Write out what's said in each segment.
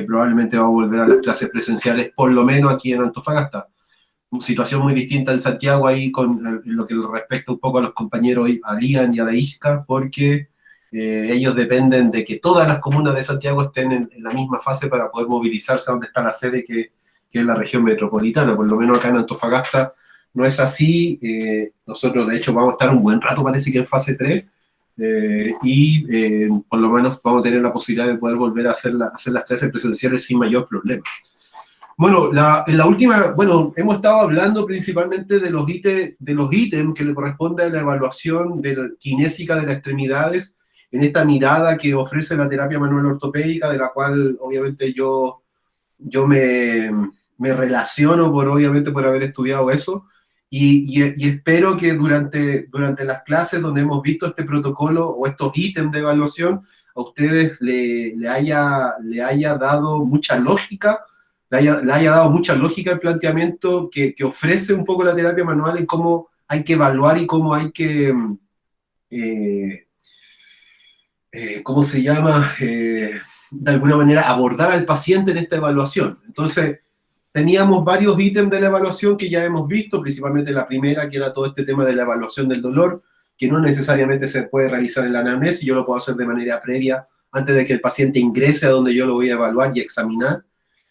probablemente vamos a volver a las clases presenciales, por lo menos aquí en Antofagasta. Una situación muy distinta en Santiago ahí con lo que respecta un poco a los compañeros, a Lian y a la ISCA, porque ellos dependen de que todas las comunas de Santiago estén en la misma fase para poder movilizarse a donde está la sede, que es la región metropolitana. Por lo menos acá en Antofagasta no es así. Nosotros, de hecho, vamos a estar un buen rato, parece que en fase 3, por lo menos vamos a tener la posibilidad de poder volver a hacer las clases presenciales sin mayor problema. Bueno, en la última, bueno, hemos estado hablando principalmente de los ítems que le corresponde a la evaluación kinésica de las extremidades, en esta mirada que ofrece la terapia manual ortopédica, de la cual obviamente yo me relaciono obviamente por haber estudiado eso, y espero que durante las clases donde hemos visto este protocolo o estos ítems de evaluación, a ustedes le haya dado mucha lógica, le haya dado mucha lógica el planteamiento que ofrece un poco la terapia manual en cómo hay que evaluar y cómo hay que, ¿cómo se llama? De alguna manera abordar al paciente en esta evaluación. Entonces, teníamos varios ítems de la evaluación que ya hemos visto, principalmente la primera, que era todo este tema de la evaluación del dolor, que no necesariamente se puede realizar en la anamnesis, yo lo puedo hacer de manera previa, antes de que el paciente ingrese a donde yo lo voy a evaluar y examinar.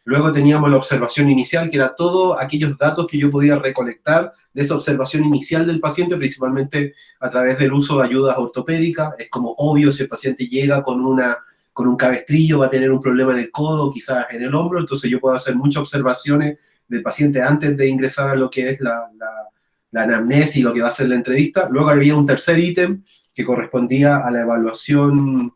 Luego teníamos la observación inicial, que era todos aquellos datos que yo podía recolectar de esa observación inicial del paciente, principalmente a través del uso de ayudas ortopédicas. Es como obvio, si el paciente llega con un cabestrillo, va a tener un problema en el codo, quizás en el hombro, entonces yo puedo hacer muchas observaciones del paciente antes de ingresar a lo que es la anamnesis y lo que va a ser la entrevista. Luego había un tercer ítem que correspondía a la evaluación,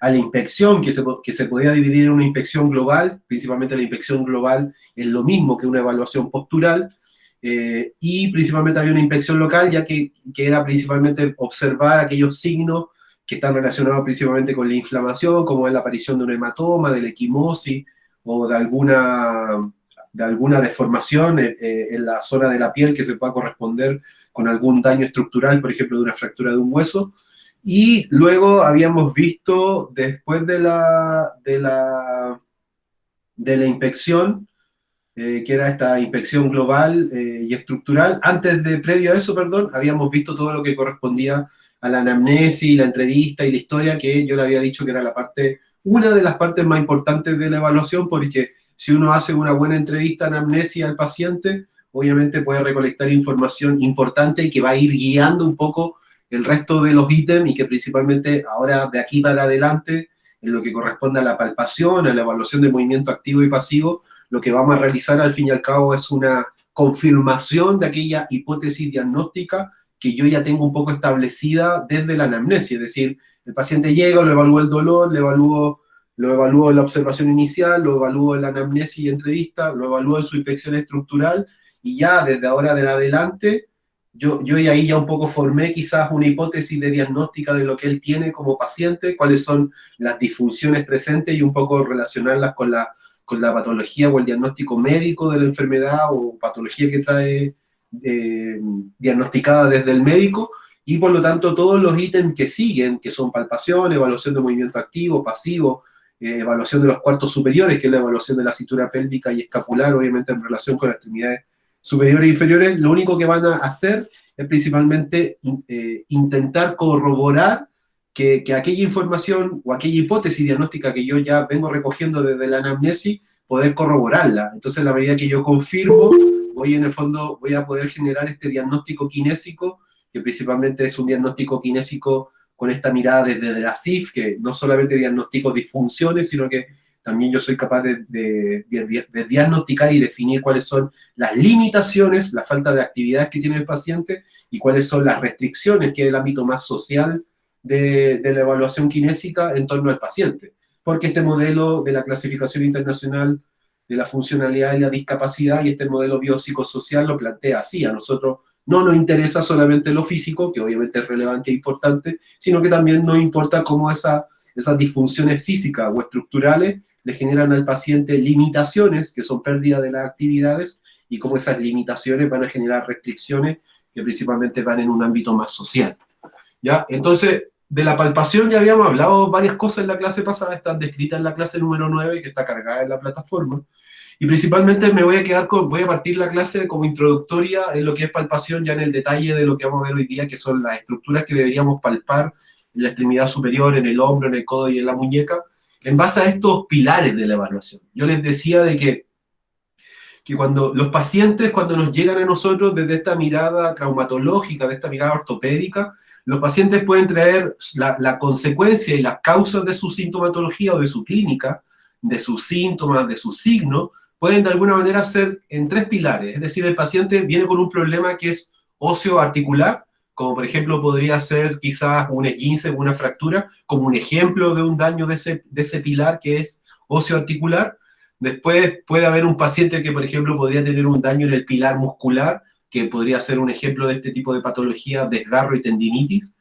a la inspección, que se podía dividir en una inspección global, principalmente la inspección global es lo mismo que una evaluación postural, y principalmente había una inspección local, ya que era principalmente observar aquellos signos que están relacionados principalmente con la inflamación, como es la aparición de un hematoma, de la equimosis, o de alguna deformación en la zona de la piel que se pueda corresponder con algún daño estructural, por ejemplo, de una fractura de un hueso. Y luego habíamos visto, después de la inspección, que era esta inspección global y estructural, previo a eso, perdón, habíamos visto todo lo que correspondía a la anamnesis, la entrevista y la historia, que yo le había dicho que era una de las partes más importantes de la evaluación, porque si uno hace una buena entrevista, anamnesis al paciente, obviamente puede recolectar información importante y que va a ir guiando un poco el resto de los ítems, y que principalmente ahora de aquí para adelante, en lo que corresponde a la palpación, a la evaluación de movimiento activo y pasivo, lo que vamos a realizar al fin y al cabo es una confirmación de aquella hipótesis diagnóstica que yo ya tengo un poco establecida desde la anamnesis, es decir, el paciente llega, lo evalúo el dolor, lo evalúo en la observación inicial, lo evalúo en la anamnesis y entrevista, lo evalúo en su inspección estructural, y ya desde ahora en adelante, yo ahí ya un poco formé quizás una hipótesis de diagnóstica de lo que él tiene como paciente, cuáles son las disfunciones presentes y un poco relacionarlas con la patología o el diagnóstico médico de la enfermedad o patología que trae diagnosticada desde el médico, y por lo tanto todos los ítems que siguen, que son palpación, evaluación de movimiento activo, pasivo, evaluación de los cuartos superiores, que es la evaluación de la cintura pélvica y escapular, obviamente en relación con las extremidades superiores e inferiores, lo único que van a hacer es principalmente intentar corroborar que aquella información o aquella hipótesis diagnóstica que yo ya vengo recogiendo desde la anamnesis, poder corroborarla. Entonces, en la medida que yo confirmo, en el fondo voy a poder generar este diagnóstico kinésico, que principalmente es un diagnóstico kinésico con esta mirada desde la CIF, que no solamente diagnostico disfunciones, sino que también yo soy capaz de diagnosticar y definir cuáles son las limitaciones, la falta de actividades que tiene el paciente, y cuáles son las restricciones, que es el ámbito más social de la evaluación kinésica en torno al paciente. Porque este modelo de la clasificación internacional de la funcionalidad y la discapacidad, y este modelo biopsicosocial lo plantea así: a nosotros no nos interesa solamente lo físico, que obviamente es relevante e importante, sino que también nos importa cómo esas disfunciones físicas o estructurales le generan al paciente limitaciones, que son pérdida de las actividades, y cómo esas limitaciones van a generar restricciones que principalmente van en un ámbito más social. ¿Ya? Entonces, de la palpación ya habíamos hablado varias cosas en la clase pasada, están descritas en la clase número 9 que está cargada en la plataforma. Y principalmente me voy a quedar voy a partir la clase como introductoria en lo que es palpación, ya en el detalle de lo que vamos a ver hoy día, que son las estructuras que deberíamos palpar en la extremidad superior, en el hombro, en el codo y en la muñeca, en base a estos pilares de la evaluación. Yo les decía de que cuando los pacientes, cuando nos llegan a nosotros desde esta mirada traumatológica, de esta mirada ortopédica, los pacientes pueden traer la consecuencia y las causas de su sintomatología o de su clínica, de sus síntomas, de sus signos, pueden de alguna manera ser en tres pilares. Es decir, el paciente viene con un problema que es osteoarticular, como por ejemplo podría ser quizás un esguince o una fractura, como un ejemplo de un daño de ese pilar que es osteoarticular. Después puede haber un paciente que, por ejemplo, podría tener un daño en el pilar muscular, que podría ser un ejemplo de este tipo de patología, desgarro y tendinitis.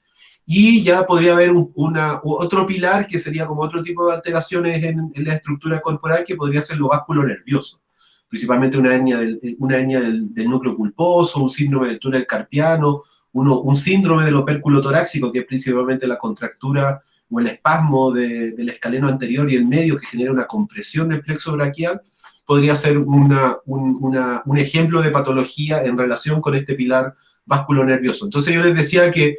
Y ya podría haber otro pilar que sería como otro tipo de alteraciones en la estructura corporal, que podría ser lo básculo nervioso, principalmente una hernia del núcleo pulposo, un síndrome del túnel carpiano, un síndrome del opérculo torácico, que es principalmente la contractura o el espasmo del escaleno anterior y el medio que genera una compresión del plexo braquial, podría ser un ejemplo de patología en relación con este pilar básculo nervioso. Entonces yo les decía que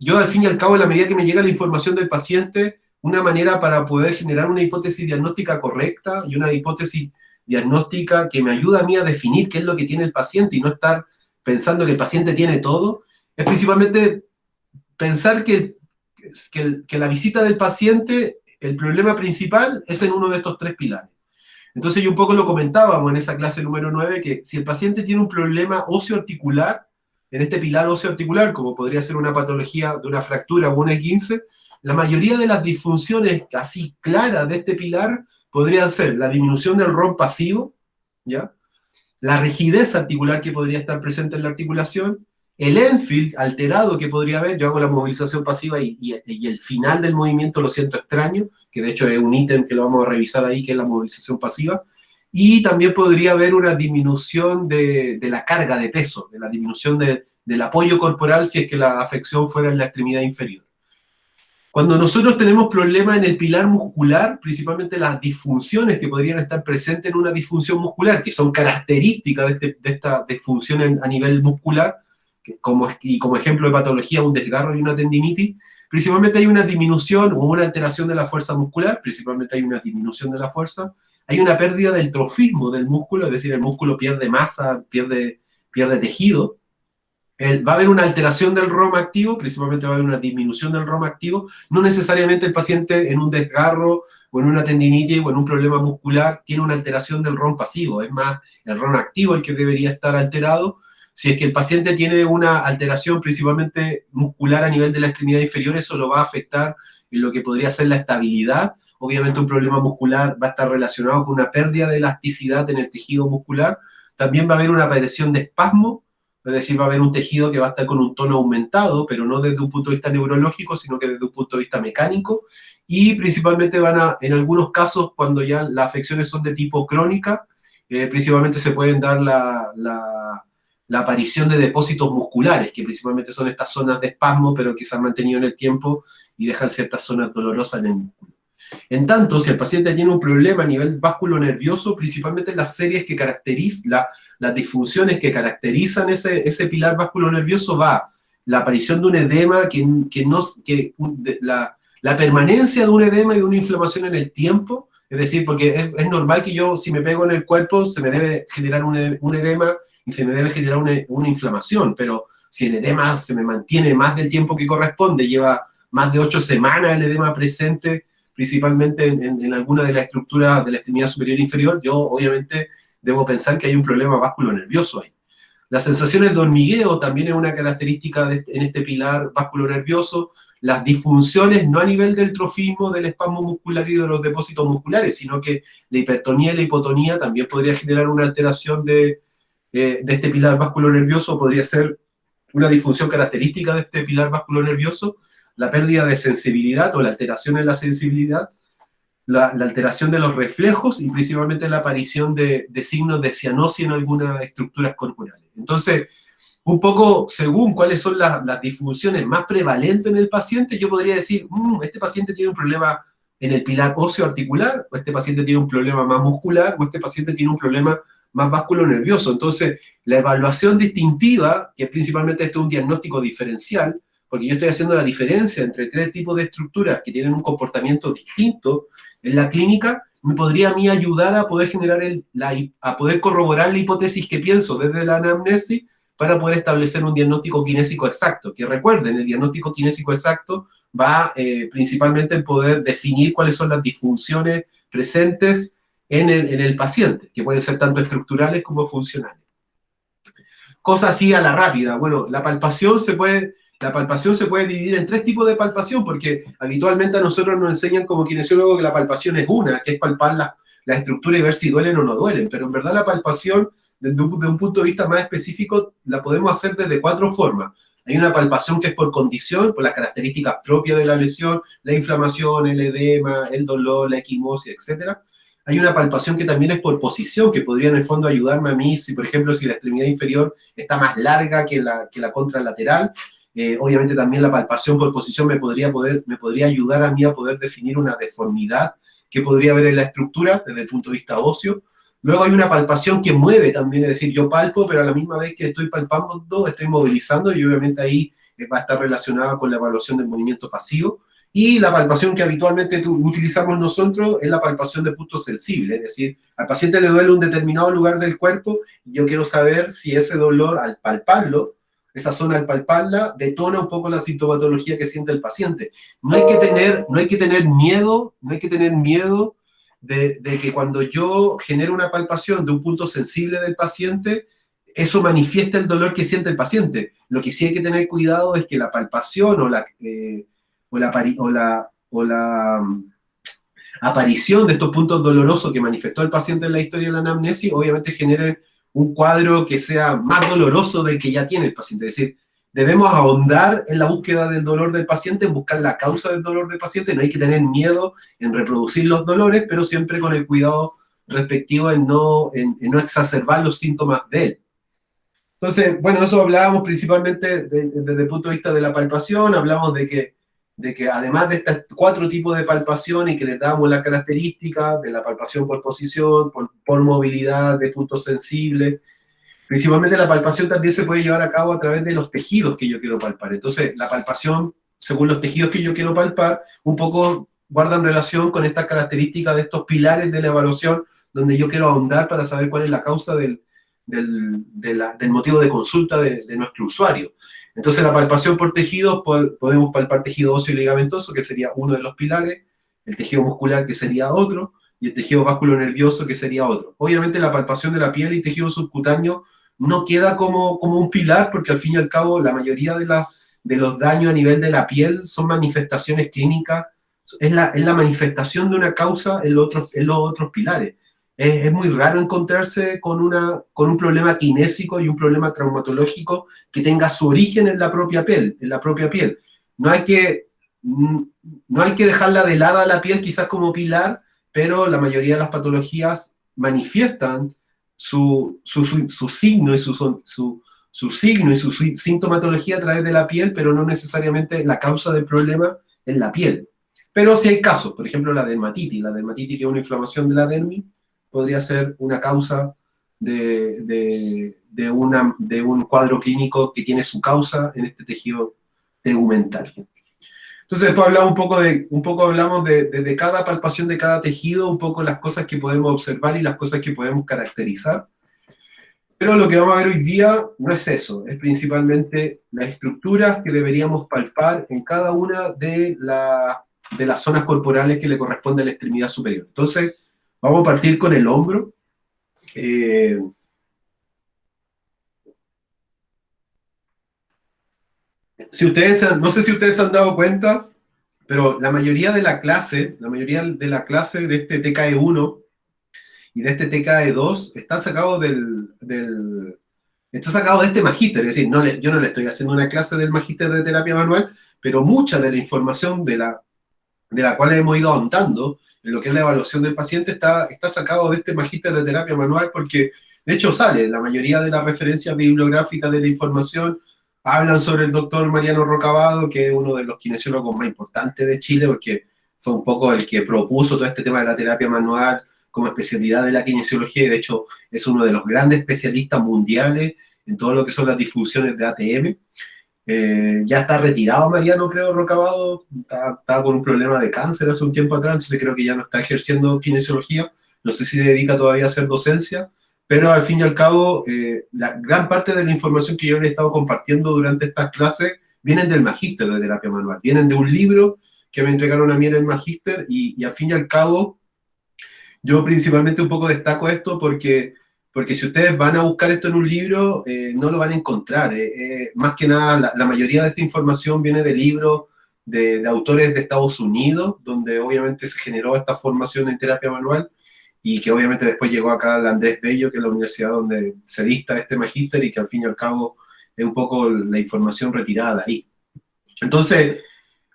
yo al fin y al cabo, en la medida que me llega la información del paciente, una manera para poder generar una hipótesis diagnóstica correcta y una hipótesis diagnóstica que me ayuda a mí a definir qué es lo que tiene el paciente y no estar pensando que el paciente tiene todo, es principalmente pensar que la visita del paciente, el problema principal es en uno de estos tres pilares. Entonces yo un poco lo comentábamos en esa clase número 9, que si el paciente tiene un problema osteoarticular, en este pilar osteoarticular, como podría ser una patología de una fractura o un esguince, la mayoría de las disfunciones casi claras de este pilar podrían ser la disminución del ROM pasivo, ¿ya? La rigidez articular que podría estar presente en la articulación, el Enfield alterado que podría haber, yo hago la movilización pasiva y el final del movimiento lo siento extraño, que de hecho es un ítem que lo vamos a revisar ahí, que es la movilización pasiva, y también podría haber una disminución de la carga de peso, de la disminución del apoyo corporal si es que la afección fuera en la extremidad inferior. Cuando nosotros tenemos problemas en el pilar muscular, principalmente las disfunciones que podrían estar presentes en una disfunción muscular, que son características de esta disfunción a nivel muscular, como ejemplo de patología, un desgarro y una tendinitis, principalmente hay una disminución o una alteración de la fuerza muscular, principalmente hay una disminución de la fuerza, hay una pérdida del trofismo del músculo, es decir, el músculo pierde masa, pierde tejido, va a haber una alteración del ROM activo, principalmente va a haber una disminución del ROM activo, no necesariamente el paciente en un desgarro o en una tendinitis o en un problema muscular tiene una alteración del ROM pasivo, es más el ROM activo el que debería estar alterado. Si es que el paciente tiene una alteración principalmente muscular a nivel de la extremidad inferior, eso lo va a afectar en lo que podría ser la estabilidad. Obviamente un problema muscular va a estar relacionado con una pérdida de elasticidad en el tejido muscular. También va a haber una aparición de espasmo, es decir, va a haber un tejido que va a estar con un tono aumentado, pero no desde un punto de vista neurológico, sino que desde un punto de vista mecánico. Y principalmente en algunos casos, cuando ya las afecciones son de tipo crónica, principalmente se pueden dar la aparición de depósitos musculares, que principalmente son estas zonas de espasmo, pero que se han mantenido en el tiempo y dejan ciertas zonas dolorosas en el músculo. En tanto, si el paciente tiene un problema a nivel básculo nervioso, principalmente las series que caracterizan, las disfunciones que caracterizan ese pilar básculo nervioso, va la aparición de un edema, la permanencia de un edema y de una inflamación en el tiempo, es decir, porque es normal que yo, si me pego en el cuerpo, se me debe generar un edema y se me debe generar una inflamación, pero si el edema se me mantiene más del tiempo que corresponde, lleva más de 8 semanas el edema presente, principalmente en alguna de las estructuras de la extremidad superior e inferior, yo obviamente debo pensar que hay un problema básculo nervioso ahí. Las sensaciones de hormigueo también es una característica en este pilar básculo nervioso. Las disfunciones no a nivel del trofismo, del espasmo muscular y de los depósitos musculares, sino que la hipertonía y la hipotonía también podría generar una alteración de este pilar básculo nervioso, podría ser una disfunción característica de este pilar básculo nervioso, la pérdida de sensibilidad o la alteración en la sensibilidad, la alteración de los reflejos y principalmente la aparición de signos de cianosis en algunas estructuras corporales. Entonces, un poco según cuáles son las disfunciones más prevalentes en el paciente, yo podría decir, este paciente tiene un problema en el pilar óseo articular, o este paciente tiene un problema más muscular, o este paciente tiene un problema más vasculonervioso. Entonces, la evaluación distintiva, que es principalmente un diagnóstico diferencial, porque yo estoy haciendo la diferencia entre tres tipos de estructuras que tienen un comportamiento distinto en la clínica, me podría a mí ayudar a poder generar a poder corroborar la hipótesis que pienso desde la anamnesis para poder establecer un diagnóstico kinésico exacto. Que recuerden, el diagnóstico kinésico exacto va principalmente en poder definir cuáles son las disfunciones presentes en el paciente, que pueden ser tanto estructurales como funcionales. Cosas así a la rápida. Bueno, la palpación se puede dividir en tres tipos de palpación, porque habitualmente a nosotros nos enseñan como kinesiólogos que la palpación es una, que es palpar la estructura y ver si duelen o no duelen, pero en verdad la palpación, desde un punto de vista más específico, la podemos hacer desde cuatro formas. Hay una palpación que es por condición, por las características propias de la lesión, la inflamación, el edema, el dolor, la equimosis, etc. Hay una palpación que también es por posición, que podría en el fondo ayudarme a mí, si por ejemplo, si la extremidad inferior está más larga que la contralateral. Obviamente también la palpación por posición me podría ayudar a mí a poder definir una deformidad que podría haber en la estructura desde el punto de vista óseo. Luego hay una palpación que mueve también, es decir, yo palpo, pero a la misma vez que estoy palpando, estoy movilizando, y obviamente ahí va a estar relacionada con la evaluación del movimiento pasivo. Y la palpación que habitualmente utilizamos nosotros es la palpación de punto sensible, es decir, al paciente le duele un determinado lugar del cuerpo y yo quiero saber si ese dolor al palparlo, esa zona al palparla, detona un poco la sintomatología que siente el paciente. No hay que tener miedo de que cuando yo genero una palpación de un punto sensible del paciente, eso manifiesta el dolor que siente el paciente. Lo que sí hay que tener cuidado es que la palpación o la aparición de estos puntos dolorosos que manifestó el paciente en la historia de la anamnesis, obviamente generen un cuadro que sea más doloroso del que ya tiene el paciente. Es decir, debemos ahondar en la búsqueda del dolor del paciente, en buscar la causa del dolor del paciente. No hay que tener miedo en reproducir los dolores, pero siempre con el cuidado respectivo en no exacerbar los síntomas de él. Entonces, bueno, eso hablábamos principalmente desde el punto de vista de la palpación. Hablamos de que además de estos cuatro tipos de palpación y que les damos la característica de la palpación por posición, por movilidad, de puntos sensibles, principalmente la palpación también se puede llevar a cabo a través de los tejidos que yo quiero palpar. Entonces, la palpación, según los tejidos que yo quiero palpar, un poco guardan relación con estas características de estos pilares de la evaluación, donde yo quiero ahondar para saber cuál es la causa del motivo de consulta de nuestro usuario. Entonces, la palpación por tejidos, podemos palpar tejido óseo y ligamentoso, que sería uno de los pilares, el tejido muscular, que sería otro, y el tejido vasculonervioso, que sería otro. Obviamente, la palpación de la piel y tejido subcutáneo no queda como un pilar, porque al fin y al cabo, la mayoría de los daños a nivel de la piel son manifestaciones clínicas, es la manifestación de una causa en los otros pilares. Es muy raro encontrarse con un problema kinésico y un problema traumatológico que tenga su origen en la propia piel, No hay que dejarla de lado a la piel quizás como pilar, pero la mayoría de las patologías manifiestan su signo y su sintomatología a través de la piel, pero no necesariamente la causa del problema en la piel. Pero sí hay casos, por ejemplo la dermatitis que es una inflamación de la dermis, podría ser una causa de un cuadro clínico que tiene su causa en este tejido tegumental. Entonces después hablamos de cada palpación de cada tejido, un poco las cosas que podemos observar y las cosas que podemos caracterizar. Pero lo que vamos a ver hoy día no es eso, es principalmente las estructuras que deberíamos palpar en cada una de las zonas corporales que le corresponde a la extremidad superior. Entonces, vamos a partir con el hombro. No sé si ustedes se han dado cuenta, pero la mayoría de la clase de este TKE1 y de este TKE2 está sacado de este magíster. Es decir, yo no le estoy haciendo una clase del magíster de terapia manual, pero mucha de la información de la cual hemos ido ahondando en lo que es la evaluación del paciente está sacado de este magíster de terapia manual, porque De hecho, sale, la mayoría de las referencias bibliográficas de la información hablan sobre el doctor Mariano Rocabado, que es uno de los kinesiólogos más importantes de Chile, porque fue un poco el que propuso todo este tema de la terapia manual como especialidad de la kinesiología, y de hecho es uno de los grandes especialistas mundiales en todo lo que son las difusiones de ATM. Ya está retirado Mariano, creo, Rocabado, estaba con un problema de cáncer hace un tiempo atrás, entonces creo que ya no está ejerciendo kinesiología, no sé si se dedica todavía a hacer docencia, pero al fin y al cabo, la gran parte de la información que yo le he estado compartiendo durante estas clases vienen del magíster de terapia manual, vienen de un libro que me entregaron a mí en el magíster, y al fin y al cabo, yo principalmente un poco destaco esto porque si ustedes van a buscar esto en un libro, no lo van a encontrar. Más que nada, la mayoría de esta información viene de libros de autores de Estados Unidos, donde obviamente se generó esta formación en terapia manual y que obviamente después llegó acá al Andrés Bello, que es la universidad donde se dicta este magíster y que al fin y al cabo es un poco la información retirada de ahí. Entonces,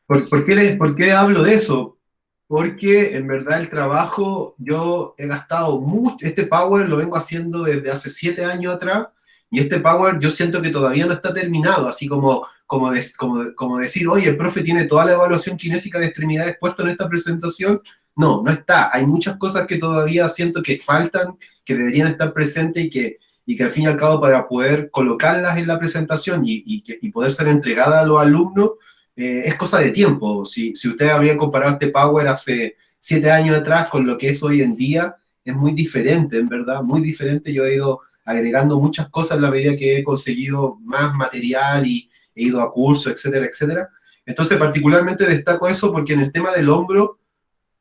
por qué hablo de eso? Porque en verdad el trabajo, yo he gastado mucho, este Power lo vengo haciendo desde hace 7 años atrás, y este Power yo siento que todavía no está terminado, así como decir, oye, el profe tiene toda la evaluación kinésica de extremidades puesta en esta presentación. No, no está. Hay muchas cosas que todavía siento que faltan, que deberían estar presentes y que al fin y al cabo para poder colocarlas en la presentación y poder ser entregadas a los alumnos, es cosa de tiempo. Si ustedes habrían comparado este Power hace 7 años atrás con lo que es hoy en día, es muy diferente, en verdad, muy diferente. Yo he ido agregando muchas cosas en la medida que he conseguido más material y he ido a cursos, etcétera, etcétera. Entonces, particularmente destaco eso porque en el tema del hombro,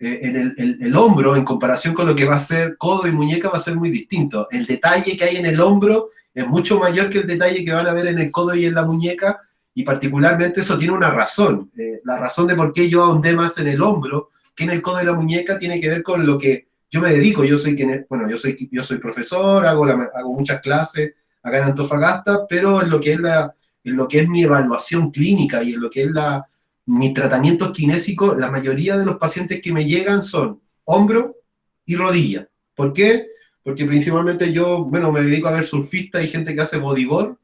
en el hombro, en comparación con lo que va a ser codo y muñeca, va a ser muy distinto. El detalle que hay en el hombro es mucho mayor que el detalle que van a ver en el codo y en la muñeca, y particularmente eso tiene una razón. La razón de por qué yo ahondé más en el hombro que en el codo y la muñeca tiene que ver con lo que yo me dedico. Yo soy yo soy profesor, hago muchas clases acá en Antofagasta, pero en lo que es mi evaluación clínica y en lo que es mis tratamientos kinésicos, la mayoría de los pacientes que me llegan son hombro y rodilla. ¿Por qué? Porque principalmente yo, bueno, me dedico a ver surfistas y gente que hace bodyboard,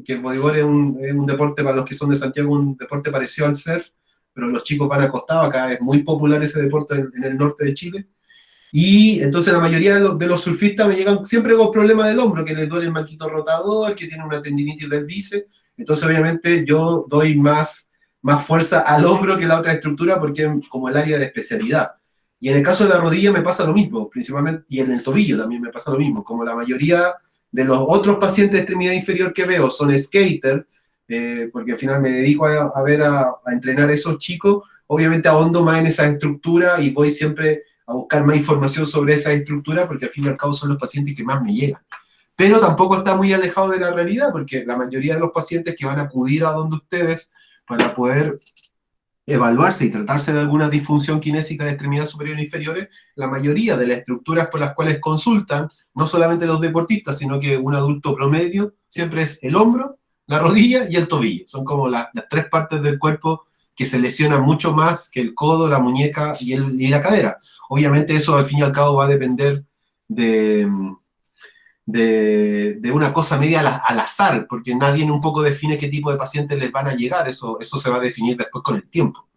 que el bodyboard es un deporte para los que son de Santiago, un deporte parecido al surf, pero los chicos van acostados, acá es muy popular ese deporte en el norte de Chile. Y entonces la mayoría de los surfistas me llegan siempre con problemas del hombro, que les duele el manquito rotador, que tienen una tendinitis del bíceps. Entonces obviamente yo doy más fuerza al hombro que la otra estructura porque es como el área de especialidad. Y en el caso de la rodilla me pasa lo mismo, principalmente, y en el tobillo también me pasa lo mismo. Como la mayoría de los otros pacientes de extremidad inferior que veo son skater, porque al final me dedico a entrenar a esos chicos, obviamente ahondo más en esa estructura y voy siempre a buscar más información sobre esa estructura porque al fin y al cabo son los pacientes que más me llegan. Pero tampoco está muy alejado de la realidad porque la mayoría de los pacientes que van a acudir a donde ustedes para poder evaluarse y tratarse de alguna disfunción kinésica de extremidades superiores e inferiores, la mayoría de las estructuras por las cuales consultan, no solamente los deportistas, sino que un adulto promedio, siempre es el hombro, la rodilla y el tobillo. Son como las tres partes del cuerpo que se lesionan mucho más que el codo, la muñeca y la cadera. Obviamente eso al fin y al cabo va a depender de, de una cosa media al azar, porque nadie un poco define qué tipo de pacientes les van a llegar, eso se va a definir después con el tiempo.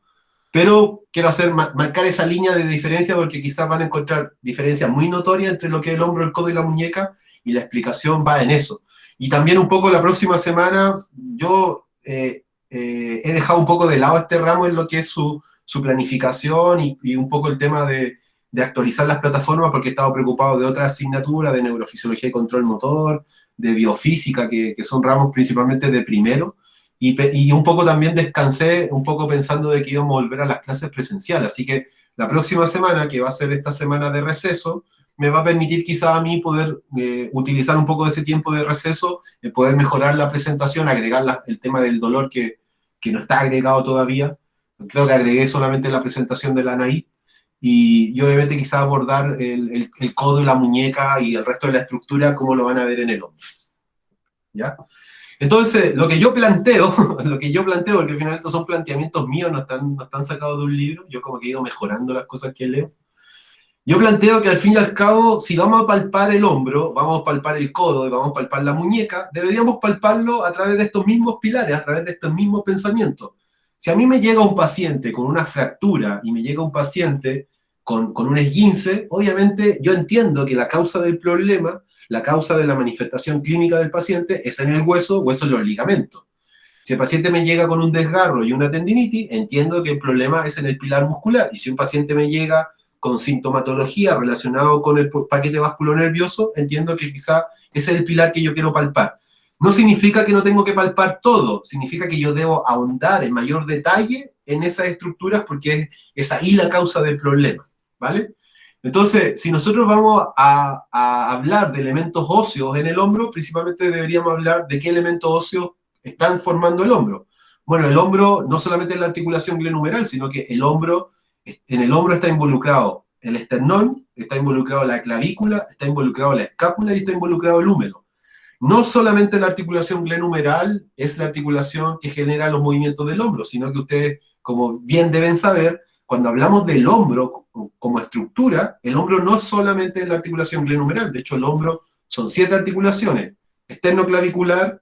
Pero quiero marcar esa línea de diferencia porque quizás van a encontrar diferencias muy notorias entre lo que es el hombro, el codo y la muñeca, y la explicación va en eso. Y también un poco la próxima semana yo he dejado un poco de lado este ramo en lo que es su planificación y un poco el tema de actualizar las plataformas porque he estado preocupado de otras asignaturas, de neurofisiología y control motor, de biofísica, que son ramos principalmente de primero, y un poco también descansé, un poco pensando de que íbamos a volver a las clases presenciales, así que la próxima semana, que va a ser esta semana de receso, me va a permitir quizá a mí poder utilizar un poco de ese tiempo de receso, poder mejorar la presentación, agregar el tema del dolor que no está agregado todavía. Creo que agregué solamente la presentación de la ANAI, y obviamente quizá abordar el codo y la muñeca y el resto de la estructura como lo van a ver en el hombro. ¿Ya? Entonces, lo que yo planteo, porque al final estos son planteamientos míos, no están sacados de un libro, yo como que he ido mejorando las cosas que leo. Yo planteo que al fin y al cabo, si vamos a palpar el hombro, vamos a palpar el codo y vamos a palpar la muñeca, deberíamos palparlo a través de estos mismos pilares, a través de estos mismos pensamientos. Si a mí me llega un paciente con una fractura y me llega un paciente con un esguince, obviamente yo entiendo que la causa del problema, la causa de la manifestación clínica del paciente es en el hueso o es en los ligamentos. Si el paciente me llega con un desgarro y una tendinitis, entiendo que el problema es en el pilar muscular. Y si un paciente me llega con sintomatología relacionada con el paquete vasculonervioso, entiendo que quizá ese es el pilar que yo quiero palpar. No significa que no tengo que palpar todo, significa que yo debo ahondar en mayor detalle en esas estructuras porque es ahí la causa del problema, ¿vale? Entonces, si nosotros vamos a hablar de elementos óseos en el hombro, principalmente deberíamos hablar de qué elementos óseos están formando el hombro. Bueno, el hombro no solamente es la articulación glenumeral, sino que en el hombro está involucrado el esternón, está involucrado la clavícula, está involucrado la escápula y está involucrado el húmero. No solamente la articulación glenumeral es la articulación que genera los movimientos del hombro, sino que ustedes, como bien deben saber, cuando hablamos del hombro como estructura, el hombro no es solamente la articulación glenumeral, de hecho el hombro son 7 articulaciones: esternoclavicular,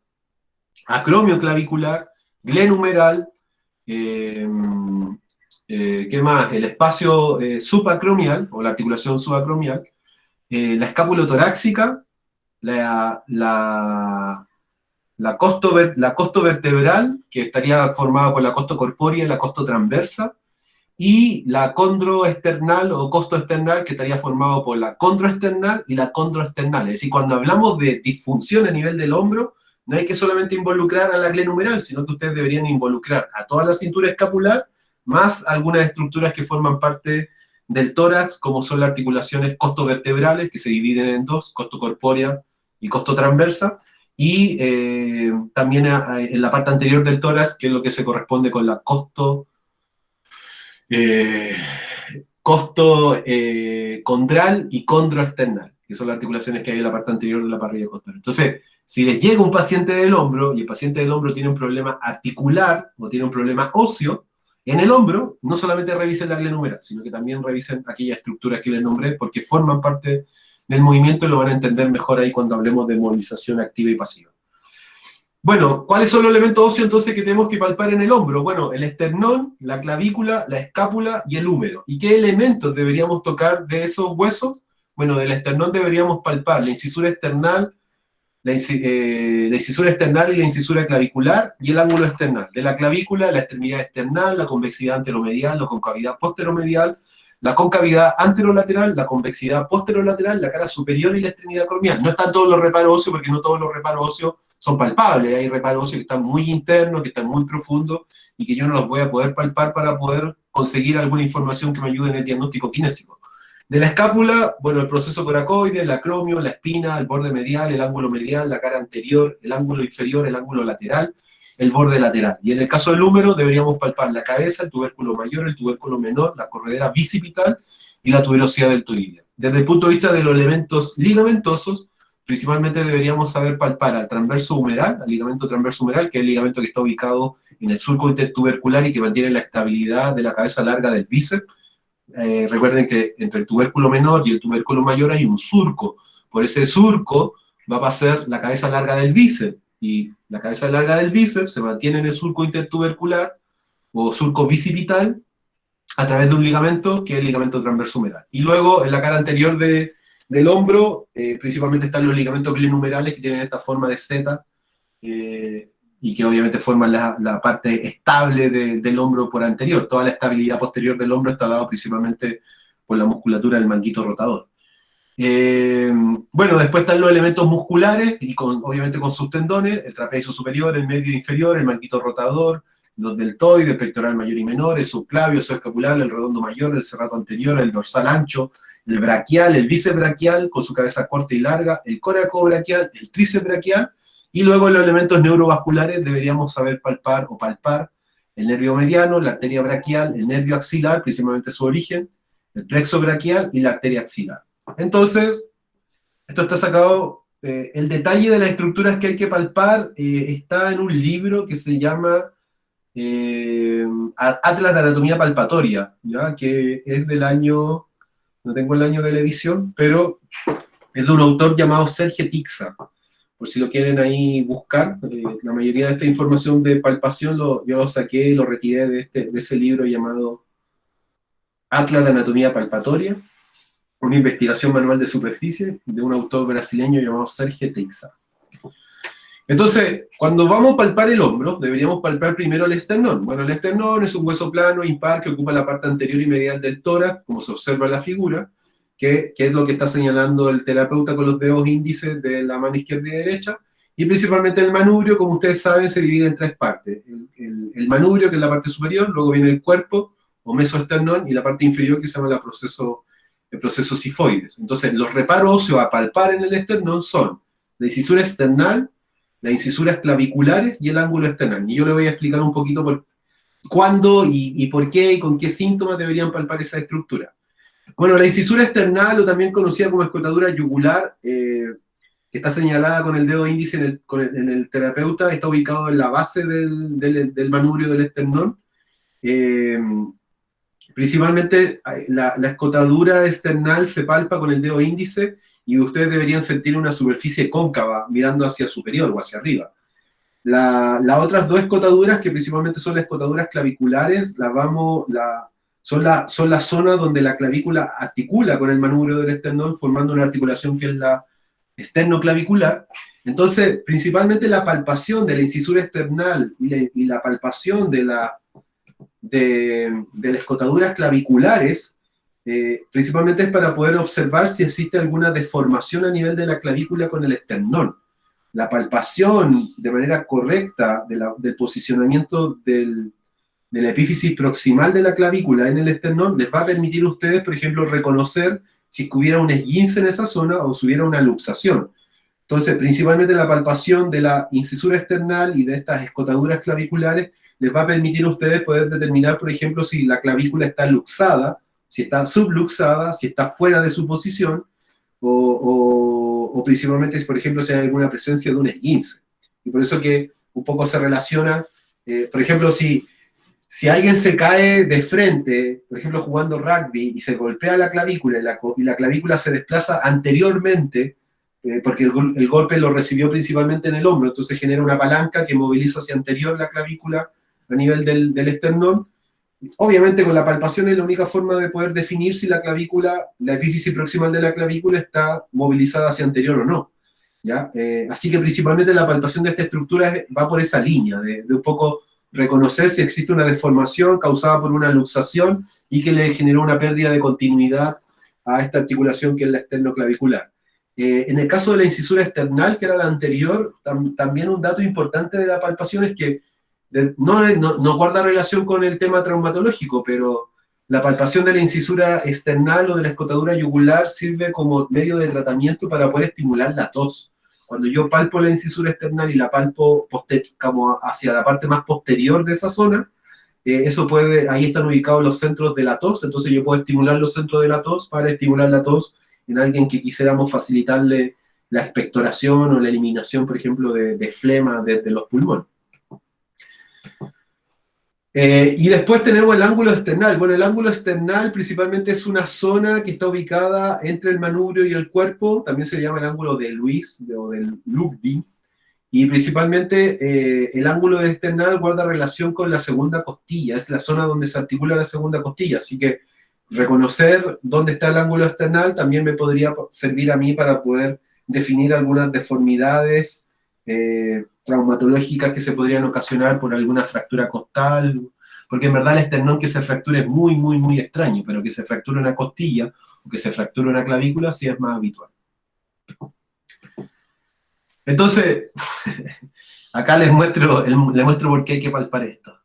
acromioclavicular, glenumeral, eh, ¿qué más? El espacio subacromial, o la articulación subacromial, la escapulotorácica, la, la, la costovertebral, que estaría formada por la costocorpórea y la costotransversa, y la condroesternal o costoesternal, que estaría formado por la condroesternal y la condroesternal. Es decir, cuando hablamos de disfunción a nivel del hombro, no hay que solamente involucrar a la glenumeral, sino que ustedes deberían involucrar a toda la cintura escapular, más algunas estructuras que forman parte del tórax, como son las articulaciones costovertebrales, que se dividen en dos: costocorpórea y costotransversa, y también en la parte anterior del tórax, que es lo que se corresponde con la eh, condral y condroesternal, que son las articulaciones que hay en la parte anterior de la parrilla costal. Entonces, si les llega un paciente del hombro y el paciente del hombro tiene un problema articular o tiene un problema óseo en el hombro, no solamente revisen la glenumeral, sino que también revisen aquellas estructuras que les nombré, porque forman parte del movimiento y lo van a entender mejor ahí cuando hablemos de movilización activa y pasiva. Bueno, ¿cuáles son los elementos óseos entonces que tenemos que palpar en el hombro? Bueno, el esternón, la clavícula, la escápula y el húmero. ¿Y qué elementos deberíamos tocar de esos huesos? Bueno, del esternón deberíamos palpar la incisura esternal, la incisura esternal y la incisura clavicular y el ángulo esternal. De la clavícula, la extremidad esternal, la convexidad anteromedial, la concavidad posteromedial, la concavidad anterolateral, la convexidad posterolateral, la cara superior y la extremidad acromial. No están todos los reparos óseos, porque no todos los reparos óseos son palpables. Hay reparos óseos que están muy internos, que están muy profundos y que yo no los voy a poder palpar para poder conseguir alguna información que me ayude en el diagnóstico kinésico. De la escápula, bueno, el proceso coracoide, el acromio, la espina, el borde medial, el ángulo medial, la cara anterior, el ángulo inferior, el ángulo lateral, el borde lateral. Y en el caso del húmero deberíamos palpar la cabeza, el tubérculo mayor, el tubérculo menor, la corredera bicipital y la tuberosidad deltoidea. Desde el punto de vista de los elementos ligamentosos, principalmente deberíamos saber palpar al transverso humeral, al ligamento transverso humeral, que es el ligamento que está ubicado en el surco intertubercular y que mantiene la estabilidad de la cabeza larga del bíceps. Recuerden que entre el tubérculo menor y el tubérculo mayor hay un surco. Por ese surco va a pasar la cabeza larga del bíceps, y la cabeza larga del bíceps se mantiene en el surco intertubercular o surco bicipital a través de un ligamento que es el ligamento transverso humeral. Y luego en la cara anterior del hombro, principalmente están los ligamentos glenumerales, que tienen esta forma de Z, y que obviamente forman la parte estable del hombro por anterior. Toda la estabilidad posterior del hombro está dada principalmente por la musculatura del manguito rotador. Bueno, después están los elementos musculares, y obviamente con sus tendones: el trapecio superior, el medio e inferior, el manguito rotador, los deltoides, el pectoral mayor y menor, el subclavio, el subescapular, el redondo mayor, el serrato anterior, el dorsal ancho, el braquial, el bíceps braquial con su cabeza corta y larga, el coracobraquial, el tríceps braquial. Y luego en los elementos neurovasculares deberíamos saber palpar el nervio mediano, la arteria braquial, el nervio axilar, principalmente su origen, el plexo braquial y la arteria axilar. Entonces, esto está sacado, el detalle de las estructuras que hay que palpar está en un libro que se llama Atlas de Anatomía Palpatoria, ¿ya? Que es del año no tengo el año de la edición, pero es de un autor llamado Serge Tixa, por si lo quieren ahí buscar. La mayoría de esta información de palpación yo lo saqué y lo retiré de ese libro llamado Atlas de Anatomía Palpatoria, una investigación manual de superficie de un autor brasileño llamado Serge Tixa. Entonces, cuando vamos a palpar el hombro, deberíamos palpar primero el esternón. Bueno, el esternón es un hueso plano, impar, que ocupa la parte anterior y medial del tórax, como se observa en la figura, que es lo que está señalando el terapeuta con los dedos índices de la mano izquierda y derecha, y principalmente el manubrio, como ustedes saben, se divide en tres partes. El manubrio, que es la parte superior, luego viene el cuerpo, o mesoesternón, y la parte inferior, que se llama el proceso sifoides. Entonces, los reparos óseos a palpar en el esternón son la incisura external, las incisuras claviculares y el ángulo external. Y yo le voy a explicar un poquito por cuándo y por qué y con qué síntomas deberían palpar esa estructura. Bueno, la incisura external, o también conocida como escotadura yugular, que está señalada con el dedo índice en el terapeuta, está ubicado en la base del manubrio del esternón. Principalmente la escotadura external se palpa con el dedo índice y ustedes deberían sentir una superficie cóncava mirando hacia superior o hacia arriba. Las otras dos escotaduras, que principalmente son las escotaduras claviculares, son la zona donde la clavícula articula con el manubrio del esternón, formando una articulación que es la esternoclavicular. Entonces, principalmente la palpación de la incisura external y la palpación de las escotaduras claviculares, principalmente es para poder observar si existe alguna deformación a nivel de la clavícula con el esternón. La palpación de manera correcta del posicionamiento de la epífisis proximal de la clavícula en el esternón les va a permitir a ustedes, por ejemplo, reconocer si hubiera un esguince en esa zona o si hubiera una luxación. Entonces, principalmente la palpación de la incisura external y de estas escotaduras claviculares les va a permitir a ustedes poder determinar, por ejemplo, si la clavícula está luxada, si está subluxada, si está fuera de su posición, o principalmente, por ejemplo, si hay alguna presencia de un esguince. Y por eso que un poco se relaciona, por ejemplo, si alguien se cae de frente, por ejemplo, jugando rugby, y se golpea la clavícula y la clavícula se desplaza anteriormente, porque el golpe lo recibió principalmente en el hombro, entonces genera una palanca que moviliza hacia anterior la clavícula a nivel del esternón. Obviamente con la palpación es la única forma de poder definir si la clavícula, la epífisis proximal de la clavícula está movilizada hacia anterior o no. ¿Ya? Así que principalmente la palpación de esta estructura va por esa línea, de un poco reconocer si existe una deformación causada por una luxación y que le generó una pérdida de continuidad a esta articulación que es la esternoclavicular. En el caso de la incisura external, que era la anterior, también un dato importante de la palpación es que no guarda relación con el tema traumatológico, pero la palpación de la incisura external o de la escotadura yugular sirve como medio de tratamiento para poder estimular la tos. Cuando yo palpo la incisura external y la palpo como hacia la parte más posterior de esa zona, ahí están ubicados los centros de la tos, entonces yo puedo estimular los centros de la tos para estimular la tos en alguien que quisiéramos facilitarle la expectoración o la eliminación, por ejemplo, de flema desde los pulmones. Y después tenemos el ángulo external. Bueno, el ángulo external principalmente es una zona que está ubicada entre el manubrio y el cuerpo, también se llama el ángulo de Luis o del Lugdi, y principalmente el ángulo external guarda relación con la segunda costilla, es la zona donde se articula la segunda costilla, así que reconocer dónde está el ángulo external también me podría servir a mí para poder definir algunas deformidades traumatológicas que se podrían ocasionar por alguna fractura costal, porque en verdad el esternón que se fracture es muy, muy, muy extraño, pero que se fracture una costilla o que se fracture una clavícula sí es más habitual. Entonces, acá les muestro por qué hay que palpar esto.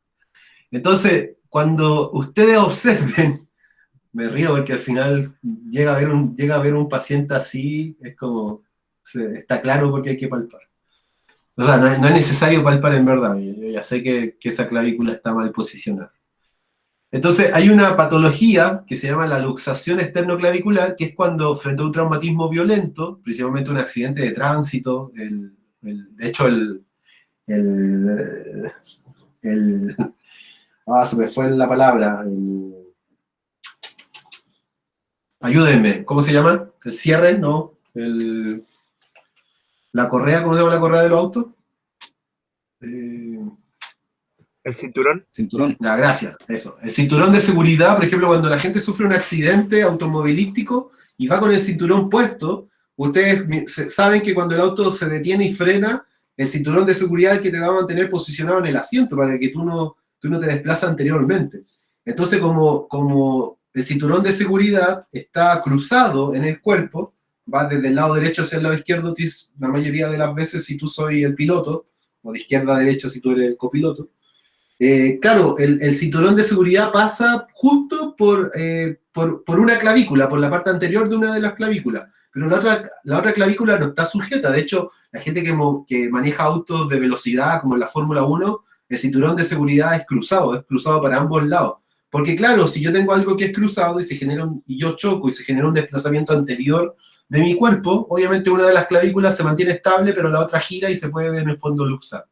Entonces, cuando ustedes observen, me río porque al final llega a ver un paciente así, es como, está claro por qué hay que palpar. O sea, no es necesario palpar en verdad, yo ya sé que esa clavícula está mal posicionada. Entonces, hay una patología que se llama la luxación esternoclavicular, que es cuando frente a un traumatismo violento, principalmente un accidente de tránsito, de hecho se me fue la palabra, Ayúdenme, ¿cómo se llama? ¿El cierre? ¿No? ¿La correa? ¿Cómo se llama la correa del auto? ¿El cinturón? Cinturón. Ya, gracias, eso. El cinturón de seguridad, por ejemplo, cuando la gente sufre un accidente automovilístico y va con el cinturón puesto, ustedes saben que cuando el auto se detiene y frena, el cinturón de seguridad es el que te va a mantener posicionado en el asiento para que tú no te desplazas anteriormente. Entonces, como el cinturón de seguridad está cruzado en el cuerpo, va desde el lado derecho hacia el lado izquierdo, la mayoría de las veces si tú soy el piloto, o de izquierda a derecha si tú eres el copiloto. Claro, el cinturón de seguridad pasa justo por una clavícula, por la parte anterior de una de las clavículas, pero la otra clavícula no está sujeta. De hecho, la gente que maneja autos de velocidad, como en la Fórmula 1, el cinturón de seguridad es cruzado para ambos lados. Porque claro, si yo tengo algo que es cruzado y yo choco y se genera un desplazamiento anterior de mi cuerpo, obviamente una de las clavículas se mantiene estable, pero la otra gira y se puede en el fondo luxar.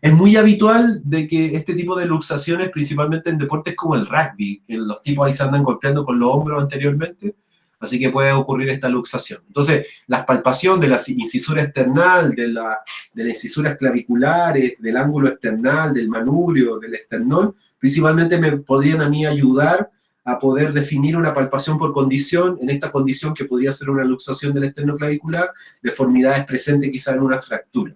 Es muy habitual de que este tipo de luxaciones, principalmente en deportes como el rugby, que los tipos ahí se andan golpeando con los hombros anteriormente, así que puede ocurrir esta luxación. Entonces, la palpación de la incisura external, de las incisuras claviculares, del ángulo external, del manubrio, del esternón, principalmente me podrían a mí ayudar a poder definir una palpación por condición, en esta condición que podría ser una luxación del esternoclavicular, deformidades presentes quizá en una fractura.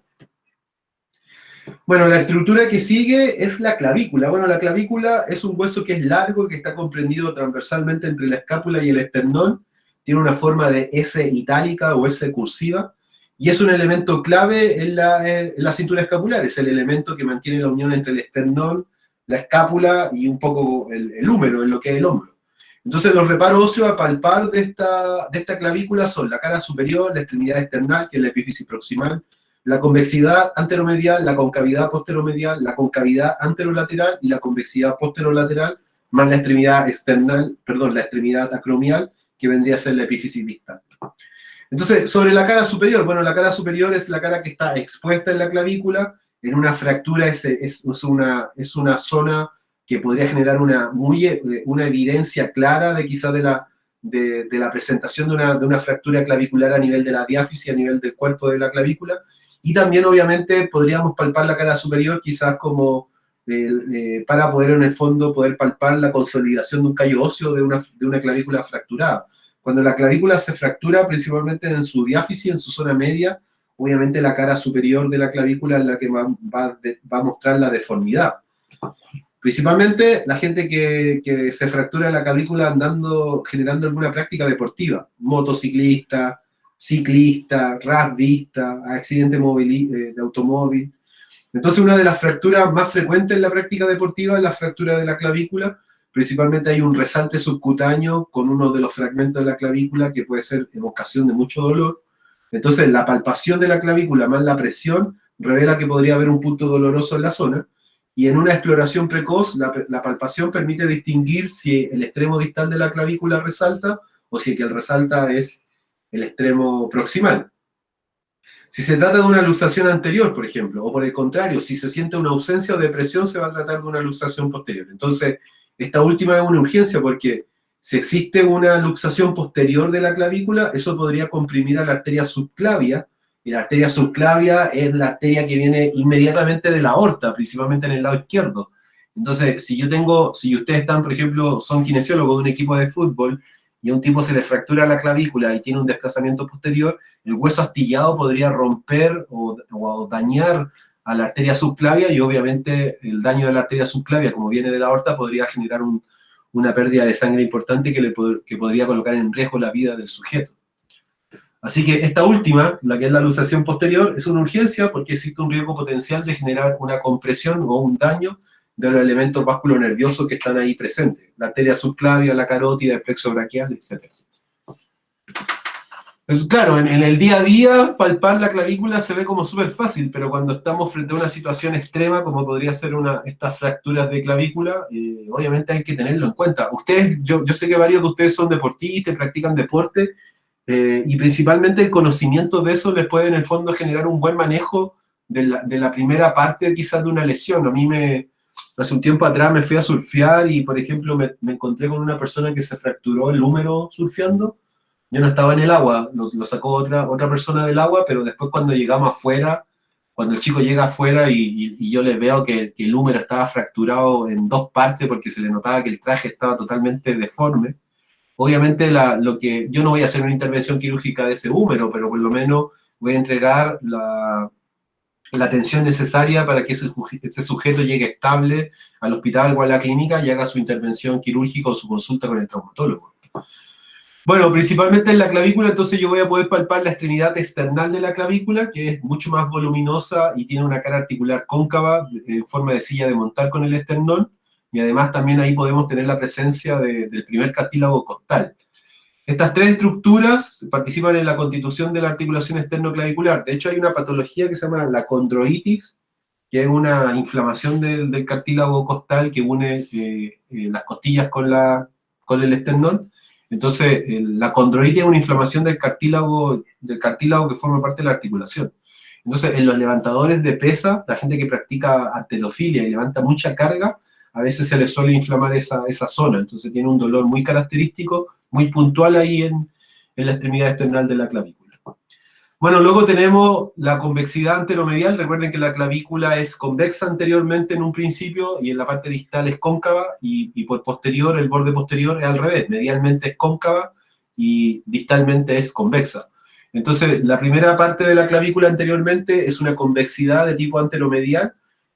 Bueno, la estructura que sigue es la clavícula. Bueno, la clavícula es un hueso que es largo, que está comprendido transversalmente entre la escápula y el esternón. Tiene una forma de S itálica o S cursiva. Y es un elemento clave en la cintura escapular. Es el elemento que mantiene la unión entre el esternón, la escápula y un poco el húmero, en lo que es el hombro. Entonces, los reparos óseos a palpar de esta clavícula son la cara superior, la extremidad external, que es la epífisis proximal, la convexidad anteromedial, la concavidad posteromedial, la concavidad anterolateral y la convexidad posterolateral, más la extremidad external, perdón, la extremidad acromial, que vendría a ser la epífisis distal. Entonces, sobre la cara superior, bueno, la cara superior es la cara que está expuesta en la clavícula, en una fractura es una zona que podría generar una evidencia clara de quizás de la presentación de una fractura clavicular a nivel de la diáfisis, a nivel del cuerpo de la clavícula. Y también, obviamente, podríamos palpar la cara superior quizás como para poder, en el fondo, poder palpar la consolidación de un callo óseo de una clavícula fracturada. Cuando la clavícula se fractura, principalmente en su diáfisis, en su zona media, obviamente la cara superior de la clavícula es la que va a mostrar la deformidad. Principalmente la gente que se fractura la clavícula generando alguna práctica deportiva, motociclista, ciclista, rugbyista, accidente de automóvil. Entonces, una de las fracturas más frecuentes en la práctica deportiva es la fractura de la clavícula. Principalmente hay un resalte subcutáneo con uno de los fragmentos de la clavícula que puede ser evocación de mucho dolor. Entonces, la palpación de la clavícula más la presión revela que podría haber un punto doloroso en la zona. Y en una exploración precoz, la palpación permite distinguir si el extremo distal de la clavícula resalta o si el que resalta es el extremo proximal. Si se trata de una luxación anterior, por ejemplo, o por el contrario, si se siente una ausencia o depresión, se va a tratar de una luxación posterior. Entonces, esta última es una urgencia porque si existe una luxación posterior de la clavícula, eso podría comprimir a la arteria subclavia, y la arteria subclavia es la arteria que viene inmediatamente de la aorta, principalmente en el lado izquierdo. Entonces, si ustedes están, por ejemplo, son kinesiólogos de un equipo de fútbol, y a un tipo se le fractura la clavícula y tiene un desplazamiento posterior, el hueso astillado podría romper o dañar a la arteria subclavia y obviamente el daño de la arteria subclavia, como viene de la aorta, podría generar una pérdida de sangre importante que podría colocar en riesgo la vida del sujeto. Así que esta última, la que es la luxación posterior, es una urgencia porque existe un riesgo potencial de generar una compresión o un daño de los elementos vasculonerviosos que están ahí presentes, la arteria subclavia, la carótida, el plexo braquial, etc. Pues claro, en el día a día palpar la clavícula se ve como súper fácil, pero cuando estamos frente a una situación extrema, como podría ser estas fracturas de clavícula, obviamente hay que tenerlo en cuenta. Yo sé que varios de ustedes son deportistas, practican deporte, y principalmente el conocimiento de eso les puede en el fondo generar un buen manejo de la primera parte quizás de una lesión. A mí hace un tiempo atrás me fui a surfear y, por ejemplo, me encontré con una persona que se fracturó el húmero surfeando. Yo no estaba en el agua, lo sacó otra persona del agua, pero después cuando llegamos afuera, cuando el chico llega afuera y yo le veo que el húmero estaba fracturado en dos partes porque se le notaba que el traje estaba totalmente deforme. Obviamente lo que yo no voy a hacer una intervención quirúrgica de ese húmero, pero por lo menos voy a entregar la atención necesaria para que ese sujeto llegue estable al hospital o a la clínica y haga su intervención quirúrgica o su consulta con el traumatólogo. Bueno, principalmente en la clavícula, entonces yo voy a poder palpar la extremidad external de la clavícula, que es mucho más voluminosa y tiene una cara articular cóncava en forma de silla de montar con el esternón, y además también ahí podemos tener la presencia del primer cartílago costal. Estas tres estructuras participan en la constitución de la articulación externoclavicular. De hecho, hay una patología que se llama la condroitis, que es una inflamación del cartílago costal que une las costillas con el esternón. Entonces, la condroitis es una inflamación del cartílago que forma parte de la articulación. Entonces, en los levantadores de pesa, la gente que practica halterofilia y levanta mucha carga, a veces se le suele inflamar esa zona. Entonces, tiene un dolor muy característico, muy puntual ahí en la extremidad external de la clavícula. Bueno, luego tenemos la convexidad anteromedial. Recuerden que la clavícula es convexa anteriormente en un principio y en la parte distal es cóncava y por posterior, el borde posterior es al revés. Medialmente es cóncava y distalmente es convexa. Entonces, la primera parte de la clavícula anteriormente es una convexidad de tipo anteromedial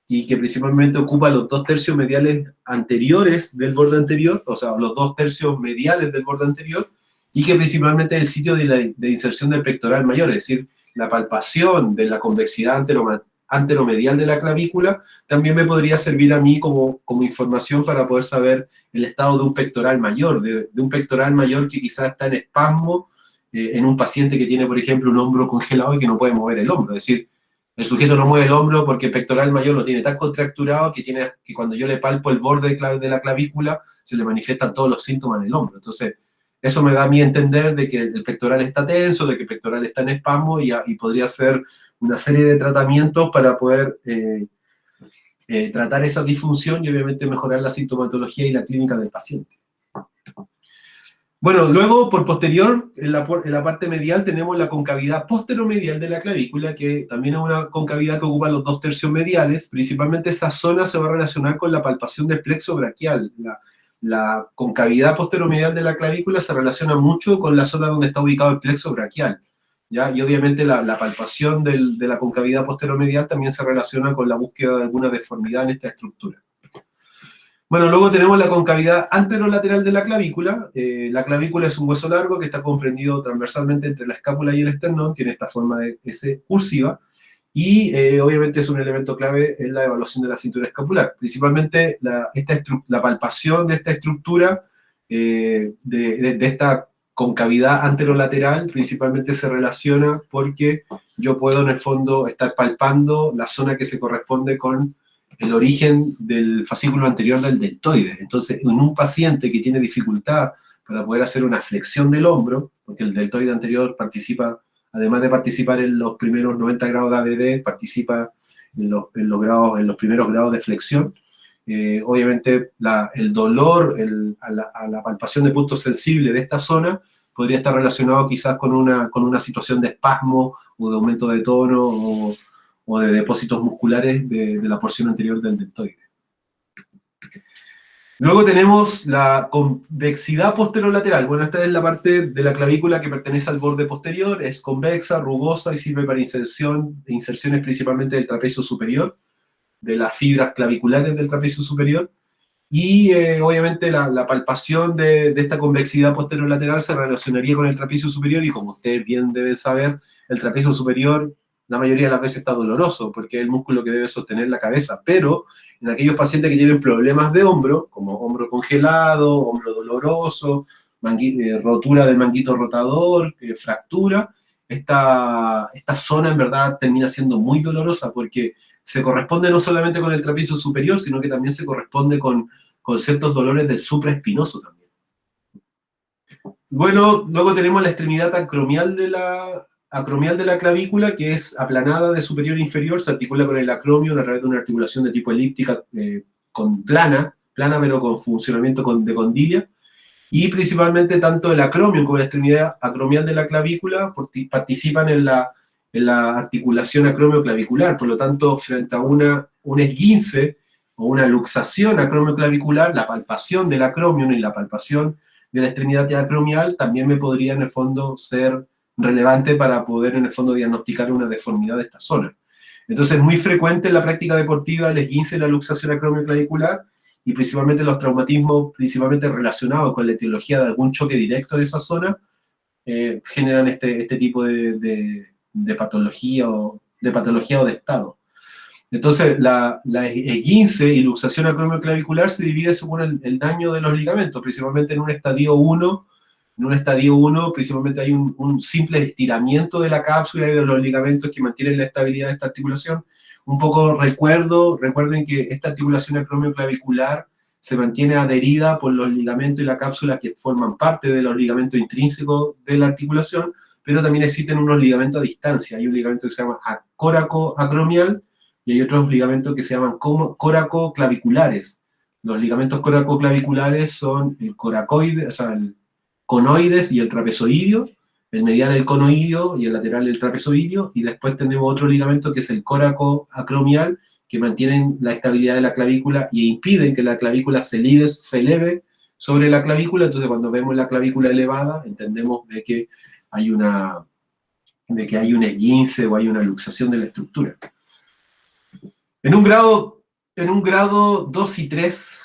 y que principalmente ocupa los 2/3 mediales anteriores del borde anterior, o sea, los 2/3 mediales del borde anterior, y que principalmente es el sitio de inserción del pectoral mayor, es decir, la palpación de la convexidad anteromedial de la clavícula también me podría servir a mí como información para poder saber el estado de un pectoral mayor, de un pectoral mayor que quizás está en espasmo en un paciente que tiene, por ejemplo, un hombro congelado y que no puede mover el hombro, es decir, el sujeto no mueve el hombro porque el pectoral mayor lo tiene tan contracturado que cuando yo le palpo el borde de la clavícula se le manifiestan todos los síntomas en el hombro. Entonces, eso me da a mí a entender de que el pectoral está tenso, de que el pectoral está en espasmo y podría ser una serie de tratamientos para poder tratar esa disfunción y obviamente mejorar la sintomatología y la clínica del paciente. Bueno, luego por posterior, en la parte medial tenemos la concavidad posteromedial de la clavícula, que también es una concavidad que ocupa los 2/3 mediales. Principalmente esa zona se va a relacionar con la palpación del plexo braquial. La concavidad posteromedial de la clavícula se relaciona mucho con la zona donde está ubicado el plexo braquial, ¿ya? Y obviamente la palpación de la concavidad posteromedial también se relaciona con la búsqueda de alguna deformidad en esta estructura. Bueno, luego tenemos la concavidad anterolateral de la clavícula. La clavícula es un hueso largo que está comprendido transversalmente entre la escápula y el esternón, tiene esta forma de S cursiva, y obviamente es un elemento clave en la evaluación de la cintura escapular. Principalmente la palpación de esta estructura, de esta concavidad anterolateral, principalmente se relaciona porque yo puedo en el fondo estar palpando la zona que se corresponde con el origen del fascículo anterior del deltoide. Entonces, en un paciente que tiene dificultad para poder hacer una flexión del hombro, porque el deltoide anterior participa, además de participar en los primeros 90 grados de ABD, participa en los primeros grados de flexión. Obviamente, el dolor a la palpación de puntos sensibles de esta zona podría estar relacionado quizás con una situación de espasmo o de aumento de tono o de depósitos musculares de la porción anterior del deltoide. Luego tenemos la convexidad posterolateral. Bueno, esta es la parte de la clavícula que pertenece al borde posterior, es convexa, rugosa y sirve para inserciones principalmente del trapecio superior, de las fibras claviculares del trapecio superior, y obviamente la palpación de esta convexidad posterolateral se relacionaría con el trapecio superior, y como ustedes bien deben saber, el trapecio superior la mayoría de las veces está doloroso, porque es el músculo que debe sostener la cabeza, pero en aquellos pacientes que tienen problemas de hombro, como hombro congelado, hombro doloroso, rotura del manguito rotador, fractura, esta zona en verdad termina siendo muy dolorosa, porque se corresponde no solamente con el trapecio superior, sino que también se corresponde con ciertos dolores del supraespinoso también. Bueno, luego tenemos la extremidad acromial de la clavícula, que es aplanada de superior a inferior, se articula con el acromio a través de una articulación de tipo elíptica plana pero con funcionamiento de condilia, y principalmente tanto el acromion como la extremidad acromial de la clavícula participan en la articulación acromioclavicular. Por lo tanto, frente a un esguince o una luxación acromioclavicular, la palpación del acromion y la palpación de la extremidad acromial también me podría en el fondo ser relevante para poder en el fondo diagnosticar una deformidad de esta zona. Entonces es muy frecuente en la práctica deportiva el esguince y la luxación acromioclavicular, y principalmente los traumatismos principalmente relacionados con la etiología de algún choque directo de esa zona, generan este tipo de patología o de estado. Entonces, la esguince y luxación acromioclavicular se divide según el daño de los ligamentos, principalmente en un estadio 1. En un estadio 1, principalmente hay un simple estiramiento de la cápsula y de los ligamentos que mantienen la estabilidad de esta articulación. Un poco recuerden que esta articulación acromioclavicular se mantiene adherida por los ligamentos y la cápsula que forman parte de los ligamentos intrínsecos de la articulación, pero también existen unos ligamentos a distancia. Hay un ligamento que se llama coracoacromial y hay otros ligamentos que se llaman coracoclaviculares. Los ligamentos coracoclaviculares son el coracoide, o sea, el conoides y el trapezoideo, el medial el conoideo y el lateral el trapezoideo, y después tenemos otro ligamento que es el coracoacromial, que mantienen la estabilidad de la clavícula y impiden que la clavícula se eleve sobre la clavícula. Entonces cuando vemos la clavícula elevada, entendemos de que hay un esguince o hay una luxación de la estructura. En un grado 2 y 3,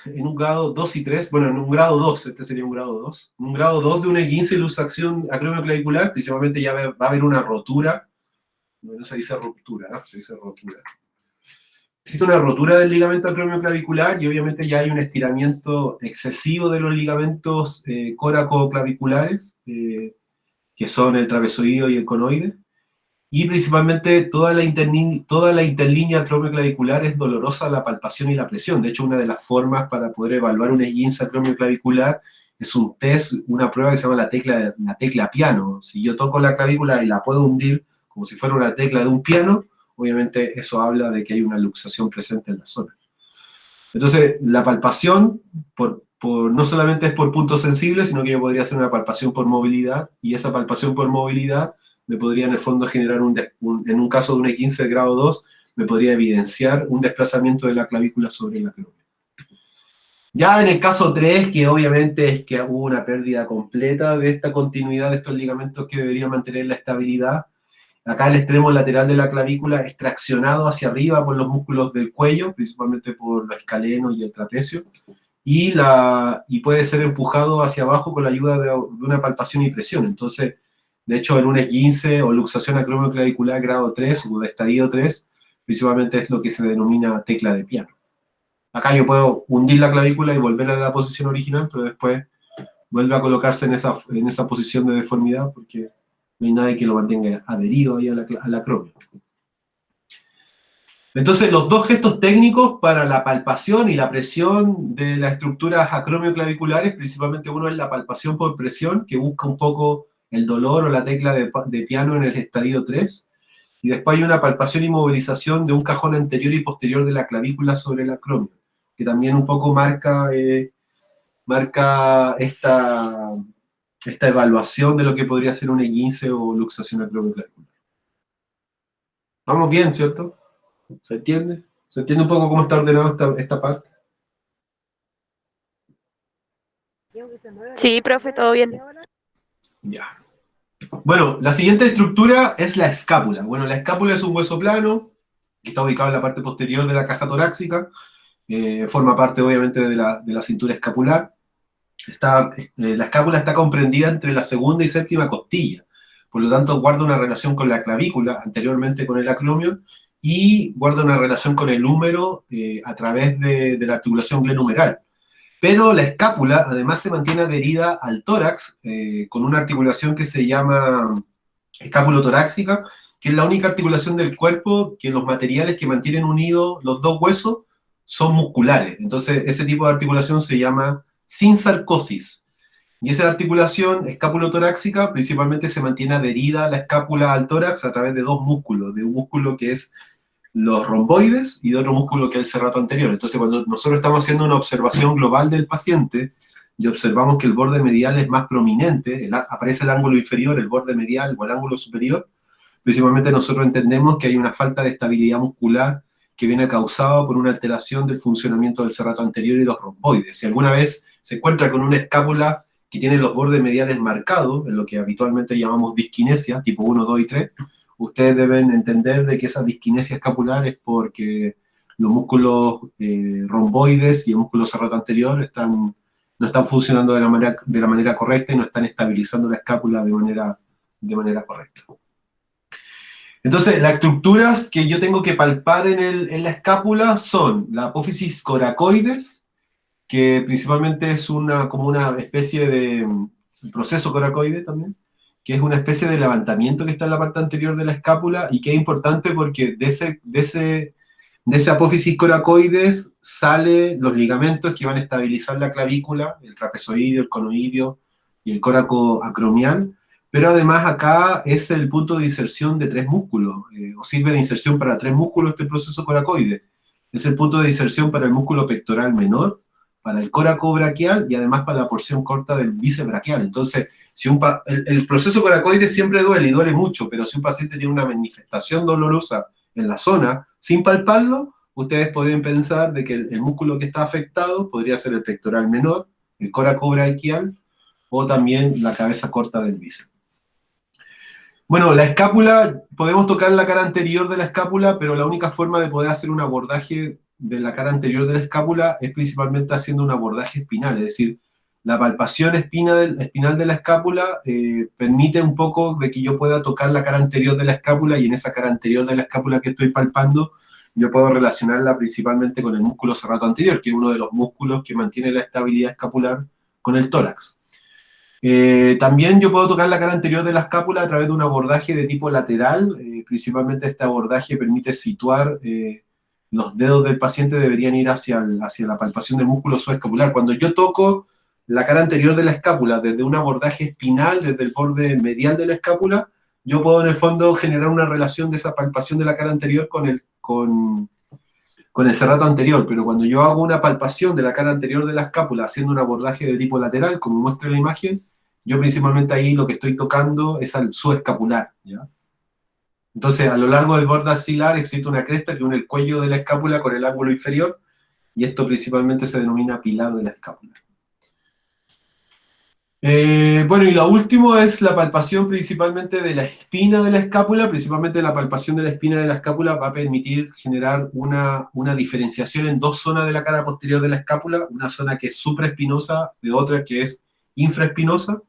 bueno, en un grado 2, este sería un grado 2, en un grado 2 de una esguince y luxación acromioclavicular, principalmente ya va a haber una rotura, no se dice ruptura, ¿no? Se dice rotura. Existe una rotura del ligamento acromioclavicular y obviamente ya hay un estiramiento excesivo de los ligamentos coracoclaviculares, que son el trapezoideo y el conoide. Y principalmente toda la interlínea acromioclavicular es dolorosa la palpación y la presión. De hecho, una de las formas para poder evaluar un esguince acromioclavicular es un test, una prueba que se llama la tecla piano. Si yo toco la clavícula y la puedo hundir como si fuera una tecla de un piano, obviamente eso habla de que hay una luxación presente en la zona. Entonces, la palpación no solamente es por puntos sensibles, sino que yo podría hacer una palpación por movilidad, y esa palpación por movilidad me podría en el fondo generar en un caso de un esguince de grado 2, me podría evidenciar un desplazamiento de la clavícula sobre la acromion. Ya en el caso 3, que obviamente es que hubo una pérdida completa de esta continuidad de estos ligamentos que deberían mantener la estabilidad, acá el extremo lateral de la clavícula es traccionado hacia arriba por los músculos del cuello, principalmente por los escalenos y el trapecio, y puede ser empujado hacia abajo con la ayuda de una palpación y presión. Entonces, de hecho, en un esguince o luxación acromioclavicular grado 3 o de estadio 3, principalmente es lo que se denomina tecla de piano. Acá yo puedo hundir la clavícula y volver a la posición original, pero después vuelve a colocarse en esa posición de deformidad porque no hay nadie que lo mantenga adherido ahí a la acromion. Entonces, los dos gestos técnicos para la palpación y la presión de las estructuras acromioclaviculares, principalmente uno es la palpación por presión, que busca un poco el dolor o la tecla de piano en el estadio 3, y después hay una palpación y movilización de un cajón anterior y posterior de la clavícula sobre la acromion, que también un poco marca esta evaluación de lo que podría ser un esguince o luxación acromioclavicular. Vamos bien, ¿cierto? ¿Se entiende? ¿Se entiende un poco cómo está ordenada esta parte? Sí, profe, todo bien. Ya. Bueno, la siguiente estructura es la escápula. Bueno, la escápula es un hueso plano que está ubicado en la parte posterior de la caja torácica. Forma parte, obviamente, de la cintura escapular. La escápula está comprendida entre la segunda y séptima costilla. Por lo tanto, guarda una relación con la clavícula, anteriormente con el acromion, y guarda una relación con el húmero a través de la articulación glenumeral. Pero la escápula además se mantiene adherida al tórax con una articulación que se llama escápulo-torácica, que es la única articulación del cuerpo que los materiales que mantienen unidos los dos huesos son musculares. Entonces ese tipo de articulación se llama sinsarcosis. Y esa articulación escápulo-torácica principalmente se mantiene adherida a la escápula al tórax a través de dos músculos, de un músculo que es los romboides y de otro músculo que es el serrato anterior. Entonces, cuando nosotros estamos haciendo una observación global del paciente y observamos que el borde medial es más prominente, aparece el ángulo inferior, el borde medial o el ángulo superior, principalmente nosotros entendemos que hay una falta de estabilidad muscular que viene causada por una alteración del funcionamiento del serrato anterior y los romboides. Si alguna vez se encuentra con una escápula que tiene los bordes mediales marcados, en lo que habitualmente llamamos disquinesia, tipo 1, 2 y 3, ustedes deben entender de que esa disquinesia escapular es porque los músculos romboides y el músculo serrato anterior no están funcionando de la manera correcta y no están estabilizando la escápula de manera correcta. Entonces, las estructuras que yo tengo que palpar en la escápula son la apófisis coracoides, que principalmente es como una especie de proceso coracoide también, que es una especie de levantamiento que está en la parte anterior de la escápula y que es importante porque de ese apófisis coracoides salen los ligamentos que van a estabilizar la clavícula, el trapezoideo, el conoideo y el coracoacromial, pero además acá es el punto de inserción de 3 músculos, o sirve de inserción para 3 músculos este proceso coracoide. Es el punto de inserción para el músculo pectoral menor, para el coracobraquial y además para la porción corta del bíceps braquial. Entonces, si el proceso coracoide siempre duele y duele mucho, pero si un paciente tiene una manifestación dolorosa en la zona, sin palparlo, ustedes pueden pensar de que el músculo que está afectado podría ser el pectoral menor, el coracobraquial o también la cabeza corta del bíceps. Bueno, la escápula, podemos tocar la cara anterior de la escápula, pero la única forma de poder hacer un abordaje de la cara anterior de la escápula es principalmente haciendo un abordaje espinal, es decir, la palpación espinal de la escápula permite un poco de que yo pueda tocar la cara anterior de la escápula y en esa cara anterior de la escápula que estoy palpando, yo puedo relacionarla principalmente con el músculo serrato anterior, que es uno de los músculos que mantiene la estabilidad escapular con el tórax. También yo puedo tocar la cara anterior de la escápula a través de un abordaje de tipo lateral, principalmente este abordaje permite situar los dedos del paciente deberían ir hacia la palpación del músculo subescapular. Cuando yo toco la cara anterior de la escápula desde un abordaje espinal, desde el borde medial de la escápula, yo puedo en el fondo generar una relación de esa palpación de la cara anterior con el serrato anterior, pero cuando yo hago una palpación de la cara anterior de la escápula haciendo un abordaje de tipo lateral, como muestra la imagen, yo principalmente ahí lo que estoy tocando es al subescapular, ¿ya? Entonces, a lo largo del borde axilar existe una cresta que une el cuello de la escápula con el ángulo inferior, y esto principalmente se denomina pilar de la escápula. Bueno, y lo último es la palpación principalmente de la espina de la escápula. Principalmente la palpación de la espina de la escápula va a permitir generar una diferenciación en 2 zonas de la cara posterior de la escápula, una zona que es supraespinosa, de otra que es infraespinosa.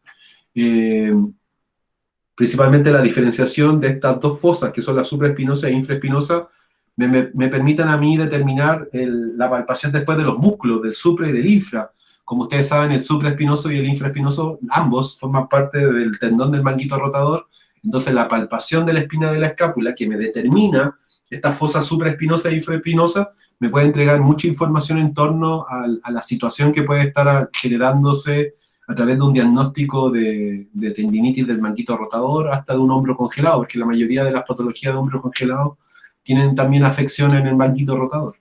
Principalmente la diferenciación de estas 2 fosas, que son la supraespinosa e infraespinosa, me permitan a mí determinar la palpación después de los músculos, del supra y del infra. Como ustedes saben, el supraespinoso y el infraespinoso, ambos forman parte del tendón del manguito rotador. Entonces, la palpación de la espina de la escápula, que me determina esta fosa supraespinosa e infraespinosa, me puede entregar mucha información en torno a la situación que puede estar generándose a través de un diagnóstico de tendinitis del manguito rotador hasta de un hombro congelado, porque la mayoría de las patologías de hombro congelado tienen también afección en el manguito rotador.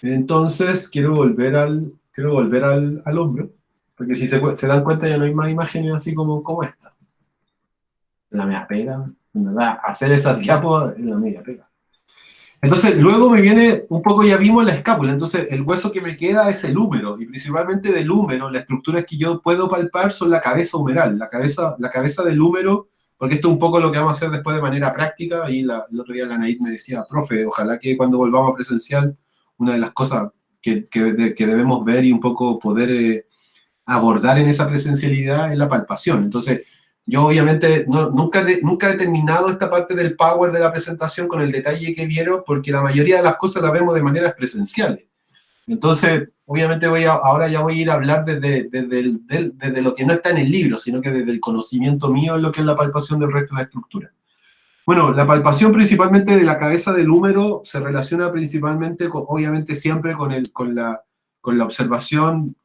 Entonces, quiero volver al hombro, porque si se dan cuenta ya no hay más imágenes así como esta. La media pega, en verdad, hacer esas diapos es la media pega. Entonces, luego me viene un poco, ya vimos la escápula, entonces el hueso que me queda es el húmero, y principalmente del húmero, las estructuras que yo puedo palpar son la cabeza humeral, la cabeza del húmero, porque esto es un poco lo que vamos a hacer después de manera práctica, y el otro día la Naid me decía, profe, ojalá que cuando volvamos a presencial, una de las cosas que debemos ver y un poco poder abordar en esa presencialidad es la palpación. Entonces, yo obviamente nunca he terminado esta parte del power de la presentación con el detalle que vieron, porque la mayoría de las cosas las vemos de maneras presenciales. Entonces, obviamente ahora ya voy a ir a hablar desde lo que no está en el libro, sino que desde el conocimiento mío en lo que es la palpación del resto de la estructura. Bueno, la palpación principalmente de la cabeza del húmero se relaciona principalmente, obviamente siempre con la observación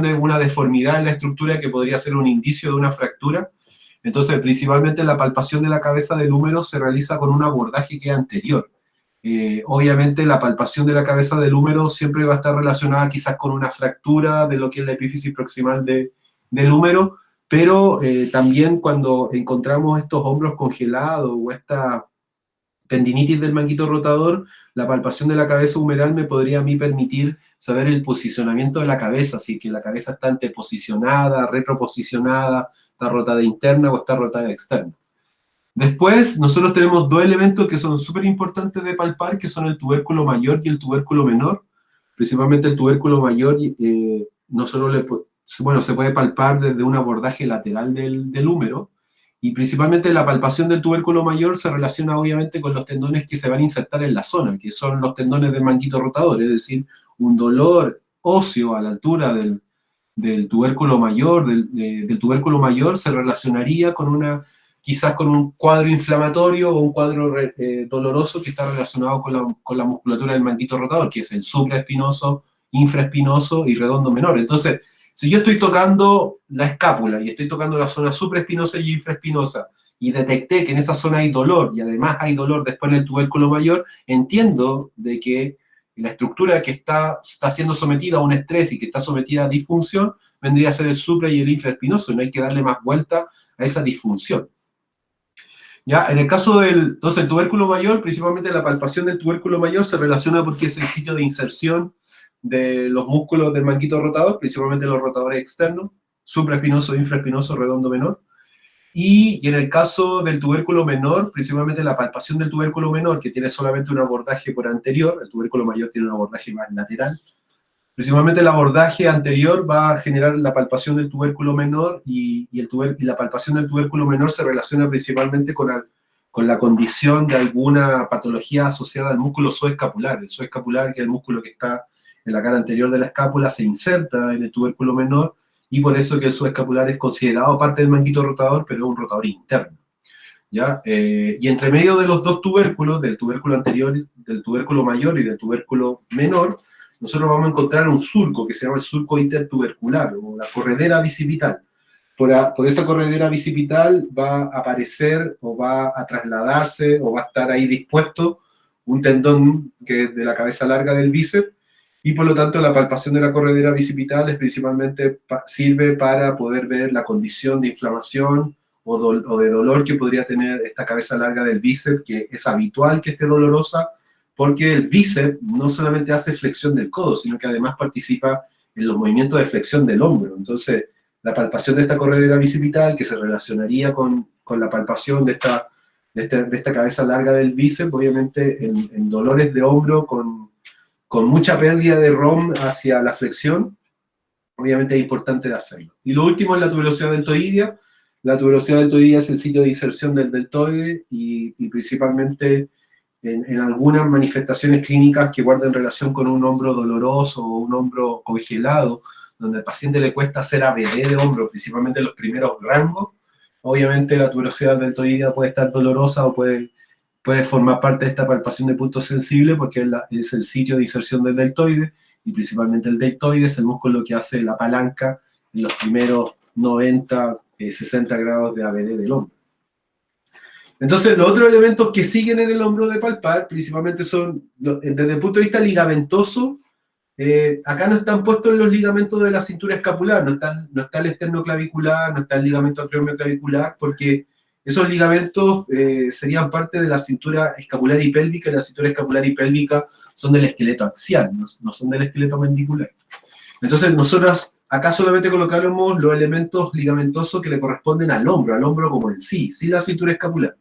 de una deformidad en la estructura que podría ser un indicio de una fractura. Entonces, principalmente la palpación de la cabeza del húmero se realiza con un abordaje que es anterior. Obviamente la palpación de la cabeza del húmero siempre va a estar relacionada quizás con una fractura de lo que es la epífisis proximal del húmero, pero también cuando encontramos estos hombros congelados o esta tendinitis del manguito rotador, la palpación de la cabeza humeral me podría a mí permitir saber el posicionamiento de la cabeza, si que la cabeza está anteposicionada, retroposicionada, está rotada interna o está rotada externa. Después, nosotros tenemos dos elementos que son súper importantes de palpar, que son el tubérculo mayor y el tubérculo menor. Principalmente el tubérculo mayor, no solo bueno, se puede palpar desde un abordaje lateral del húmero, y principalmente la palpación del tubérculo mayor se relaciona obviamente con los tendones que se van a insertar en la zona, que son los tendones del manguito rotador, es decir, un dolor óseo a la altura del tubérculo mayor, del tubérculo mayor se relacionaría con quizás con un cuadro inflamatorio o un cuadro doloroso que está relacionado con la musculatura del manguito rotador, que es el supraespinoso, infraespinoso y redondo menor. Entonces, si yo estoy tocando la escápula y estoy tocando la zona supraespinosa y infraespinosa y detecté que en esa zona hay dolor y además hay dolor después en el tubérculo mayor, entiendo de que la estructura que está siendo sometida a un estrés y que está sometida a disfunción vendría a ser el supra y el infraespinoso, y no hay que darle más vuelta a esa disfunción. Ya, en el caso entonces el tubérculo mayor, principalmente la palpación del tubérculo mayor se relaciona porque es el sitio de inserción de los músculos del manguito rotador, principalmente los rotadores externos, supraespinoso, infraespinoso, redondo menor. Y en el caso del tubérculo menor, principalmente la palpación del tubérculo menor, que tiene solamente un abordaje por anterior, el tubérculo mayor tiene un abordaje más lateral. Principalmente el abordaje anterior va a generar la palpación del tubérculo menor y la palpación del tubérculo menor se relaciona principalmente con la condición de alguna patología asociada al músculo suescapular. El suescapular, que es el músculo que está en la cara anterior de la escápula, se inserta en el tubérculo menor y por eso que el subescapular es considerado parte del manguito rotador, pero es un rotador interno. ¿Ya? Y entre medio de los dos tubérculos, del tubérculo anterior, del tubérculo mayor y del tubérculo menor, nosotros vamos a encontrar un surco que se llama el surco intertubercular, o la corredera bicipital. Por esa corredera bicipital va a aparecer o va a trasladarse o va a estar ahí dispuesto un tendón que es de la cabeza larga del bíceps, y por lo tanto la palpación de la corredera bicipital es principalmente sirve para poder ver la condición de inflamación o de dolor que podría tener esta cabeza larga del bíceps, que es habitual que esté dolorosa, porque el bíceps no solamente hace flexión del codo, sino que además participa en los movimientos de flexión del hombro. Entonces, la palpación de esta corredera bicipital, que se relacionaría con la palpación de esta cabeza larga del bíceps, obviamente en dolores de hombro con mucha pérdida de ROM hacia la flexión, obviamente es importante de hacerlo. Y lo último es la tuberosidad deltoidea. La tuberosidad deltoidea es el sitio de inserción del deltoide y principalmente en algunas manifestaciones clínicas que guarden relación con un hombro doloroso o un hombro congelado, donde al paciente le cuesta hacer ABD de hombro, principalmente en los primeros rangos. Obviamente la tuberosidad deltoidea puede estar dolorosa o puede formar parte de esta palpación de punto sensible porque es el sitio de inserción del deltoide, y principalmente el deltoide es el músculo que hace la palanca en los primeros 90, 60 grados de ABD del hombro. Entonces, los otros elementos que siguen en el hombro de palpar, principalmente son, desde el punto de vista ligamentoso, acá no están puestos los ligamentos de la cintura escapular, no está el esternoclavicular, no está el ligamento acromioclavicular, porque esos ligamentos serían parte de la cintura escapular y pélvica, y la cintura escapular y pélvica son del esqueleto axial, no son del esqueleto mandibular. Entonces, nosotros acá solamente colocamos los elementos ligamentosos que le corresponden al hombro como en sí, sin la cintura escapular.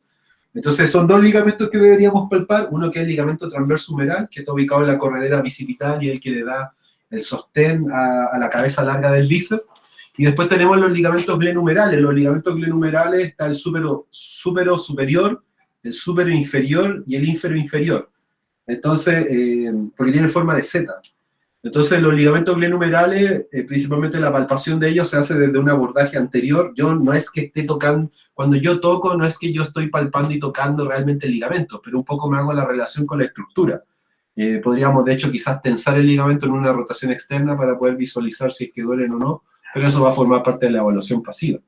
Entonces, son dos ligamentos que deberíamos palpar, uno que es el ligamento transverso humeral, que está ubicado en la corredera bicipital y el que le da el sostén a la cabeza larga del bíceps. Y después tenemos los ligamentos glenumerales. Los ligamentos glenumerales está el súpero superior, el súpero inferior y el ínfero inferior. Entonces, porque tienen forma de Z. Entonces, los ligamentos glenumerales, principalmente la palpación de ellos se hace desde un abordaje anterior. Yo no es que esté tocando, cuando yo toco, no es que yo estoy palpando y tocando realmente el ligamento, pero un poco me hago la relación con la estructura. Podríamos, de hecho, quizás tensar el ligamento en una rotación externa para poder visualizar si es que duelen o no, pero eso va a formar parte de la evaluación pasiva.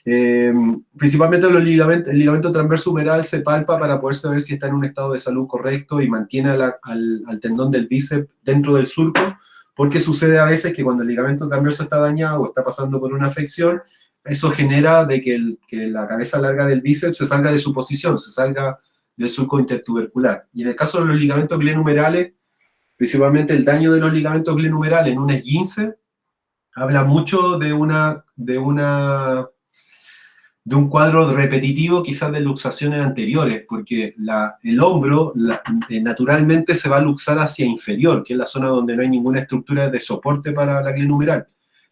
Principalmente el ligamento transverso humeral se palpa para poder saber si está en un estado de salud correcto y mantiene al tendón del bíceps dentro del surco, porque sucede a veces que cuando el ligamento transverso está dañado o está pasando por una afección, eso genera de que la cabeza larga del bíceps se salga de su posición, se salga del surco intertubercular. Y en el caso de los ligamentos glenumerales, principalmente el daño de los ligamentos glenumerales en un esguince, habla mucho de un cuadro repetitivo quizás de luxaciones anteriores, porque el hombro naturalmente se va a luxar hacia inferior, que es la zona donde no hay ninguna estructura de soporte para la glenumeral.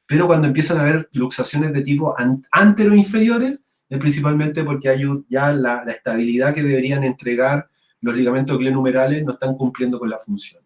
Pero cuando empiezan a haber luxaciones de tipo antero-inferiores, es principalmente porque hay ya la estabilidad que deberían entregar los ligamentos glenumerales no están cumpliendo con la función.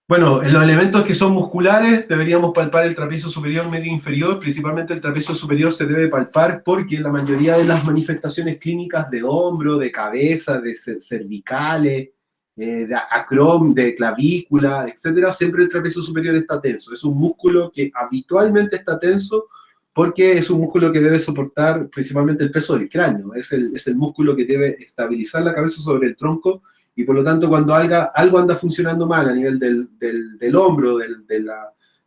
Bueno, en los elementos que son musculares deberíamos palpar el trapecio superior, medio e inferior. Principalmente el trapecio superior se debe palpar porque la mayoría de las manifestaciones clínicas de hombro, de cabeza, de cervicales, de acrom, de clavícula, etcétera, siempre el trapecio superior está tenso. Es un músculo que habitualmente está tenso porque es un músculo que debe soportar principalmente el peso del cráneo. Es el músculo que debe estabilizar la cabeza sobre el tronco. Y por lo tanto, cuando algo anda funcionando mal a nivel del hombro, de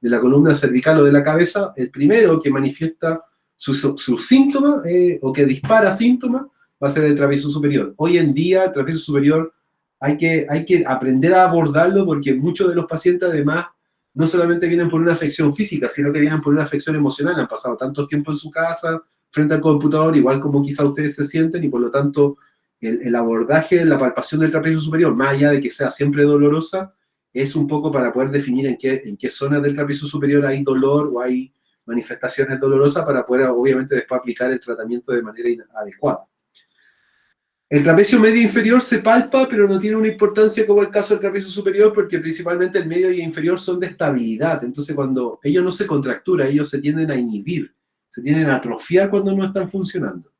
la columna cervical o de la cabeza, el primero que manifiesta sus síntomas o que dispara síntomas va a ser el trapecio superior. Hoy en día, el trapecio superior hay que aprender a abordarlo porque muchos de los pacientes, además, no solamente vienen por una afección física, sino que vienen por una afección emocional. Han pasado tanto tiempo en su casa, frente al computador, igual como quizá ustedes se sienten, y por lo tanto el abordaje, la palpación del trapecio superior, más allá de que sea siempre dolorosa, es un poco para poder definir en qué zonas del trapecio superior hay dolor o hay manifestaciones dolorosas para poder, obviamente, después aplicar el tratamiento de manera adecuada. El trapecio medio inferior se palpa, pero no tiene una importancia como el caso del trapecio superior, porque principalmente el medio y el inferior son de estabilidad. Entonces, cuando ellos no se contracturan, ellos se tienden a inhibir, se tienden a atrofiar cuando no están funcionando.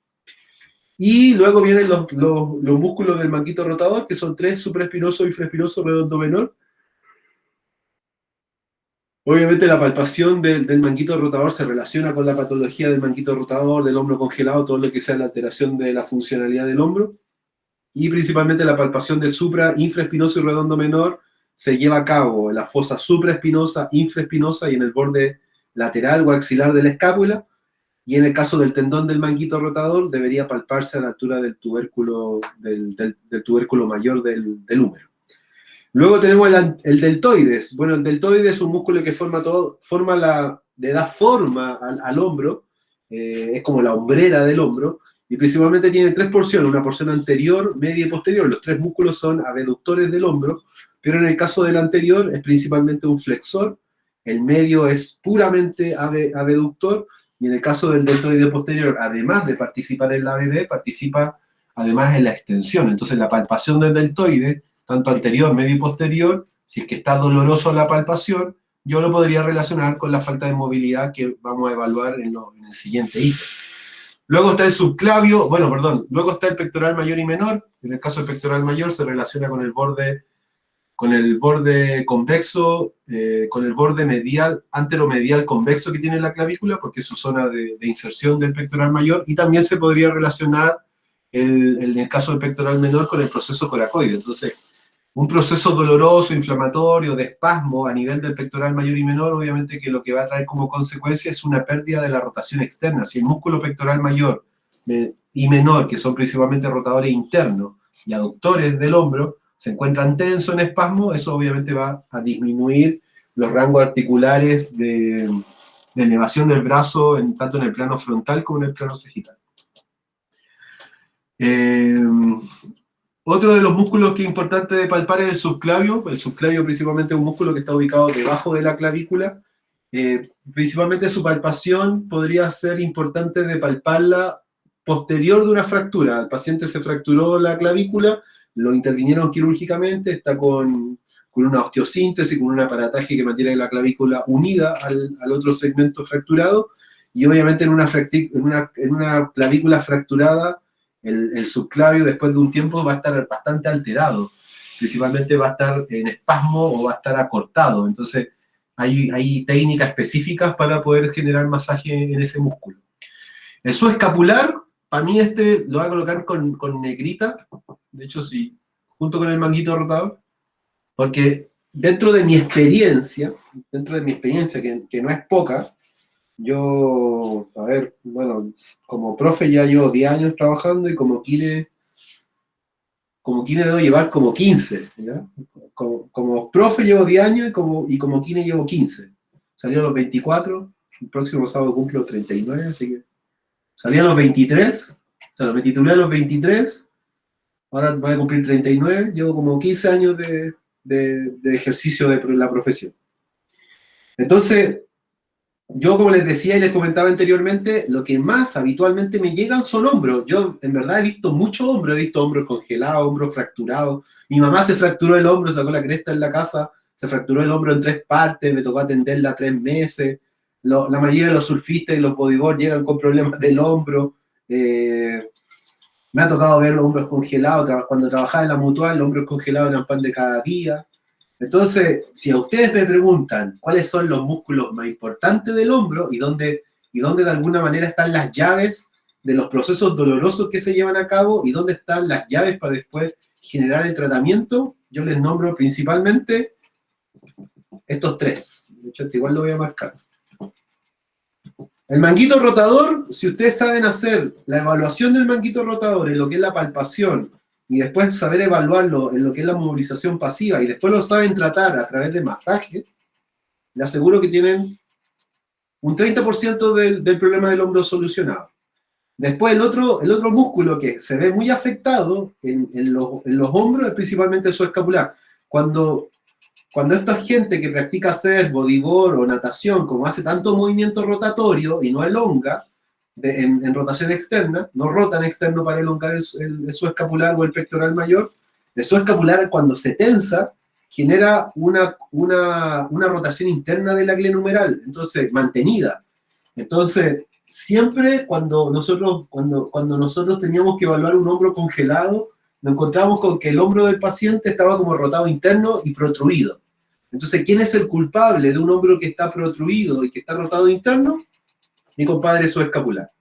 Y luego vienen los músculos del manguito rotador, que son tres: supraespinoso, infraespinoso, redondo menor. Obviamente la palpación del manguito rotador se relaciona con la patología del manguito rotador, del hombro congelado, todo lo que sea la alteración de la funcionalidad del hombro. Y principalmente la palpación del supra, infraespinoso y redondo menor se lleva a cabo en la fosa supraespinosa, infraespinosa y en el borde lateral o axilar de la escápula. Y en el caso del tendón del manguito rotador, debería palparse a la altura del tubérculo, del tubérculo mayor del húmero. Luego tenemos el deltoides. Bueno, el deltoides es un músculo que le da forma al hombro, es como la hombrera del hombro, y principalmente tiene tres porciones: una porción anterior, media y posterior. Los tres músculos son abductores del hombro, pero en el caso del anterior es principalmente un flexor, el medio es puramente abductor, y en el caso del deltoide posterior, además de participar en la ABD, participa además en la extensión. Entonces la palpación del deltoide, tanto anterior, medio y posterior, si es que está doloroso la palpación, yo lo podría relacionar con la falta de movilidad que vamos a evaluar en el siguiente ítem. Luego está el subclavio, luego está el pectoral mayor y menor. En el caso del pectoral mayor se relaciona con el borde convexo, con el borde medial, anteromedial convexo que tiene la clavícula, porque es su zona de inserción del pectoral mayor, y también se podría relacionar en el caso del pectoral menor con el proceso coracoide. Entonces, un proceso doloroso, inflamatorio, de espasmo a nivel del pectoral mayor y menor, obviamente que lo que va a traer como consecuencia es una pérdida de la rotación externa. Si el músculo pectoral mayor y menor, que son principalmente rotadores internos y aductores del hombro, se encuentran tensos en espasmo, eso obviamente va a disminuir los rangos articulares de elevación del brazo, tanto en el plano frontal como en el plano sagital. Otro de los músculos que es importante de palpar es el subclavio. El subclavio principalmente es un músculo que está ubicado debajo de la clavícula. Principalmente su palpación podría ser importante de palparla posterior de una fractura. El paciente se fracturó la clavícula, lo intervinieron quirúrgicamente, está con una osteosíntesis, con un aparataje que mantiene la clavícula unida al otro segmento fracturado, y obviamente en una clavícula fracturada, el subclavio después de un tiempo va a estar bastante alterado, principalmente va a estar en espasmo o va a estar acortado. Entonces hay técnicas específicas para poder generar masaje en ese músculo. El subescapular, para mí este lo voy a colocar con negrita, de hecho sí, junto con el manguito rotador, porque dentro de mi experiencia que no es poca, yo, a ver, bueno, como profe ya llevo 10 años trabajando y como kine debo llevar como 15, ¿ya? Como profe llevo 10 años y como kine llevo 15. Salí a los 24, el próximo sábado cumplo 39, así que salí a los 23, o sea, me titulé a los 23, ahora voy a cumplir 39, llevo como 15 años de ejercicio de la profesión. Entonces, yo, como les decía y les comentaba anteriormente, lo que más habitualmente me llegan son hombros. Yo, en verdad, he visto mucho hombro. He visto hombros congelados, hombros fracturados. Mi mamá se fracturó el hombro, sacó la cresta en la casa, se fracturó el hombro en 3 partes, me tocó atenderla 3 meses. La mayoría de los surfistas y los bodyboard llegan con problemas del hombro. Me ha tocado ver hombros congelados. Cuando trabajaba en la Mutual, los hombros congelados eran pan de cada día. Entonces, si a ustedes me preguntan cuáles son los músculos más importantes del hombro y dónde de alguna manera están las llaves de los procesos dolorosos que se llevan a cabo y dónde están las llaves para después generar el tratamiento, yo les nombro principalmente estos 3. De hecho, este igual lo voy a marcar. El manguito rotador, si ustedes saben hacer la evaluación del manguito rotador en lo que es la palpación, y después saber evaluarlo en lo que es la movilización pasiva, y después lo saben tratar a través de masajes, les aseguro que tienen un 30% del problema del hombro solucionado. Después el otro músculo que se ve muy afectado en los hombros es principalmente el subescapular. Cuando esta gente que practica surf, bodyboard o natación, como hace tanto movimiento rotatorio y no elonga, en rotación externa, no rotan externo para elongar el subescapular o el pectoral mayor, el subescapular cuando se tensa genera una rotación interna de la glenumeral, entonces mantenida. Entonces, siempre cuando nosotros teníamos que evaluar un hombro congelado, nos encontramos con que el hombro del paciente estaba como rotado interno y protruido. Entonces, ¿quién es el culpable de un hombro que está protruido y que está rotado interno? Mi compadre subescapular.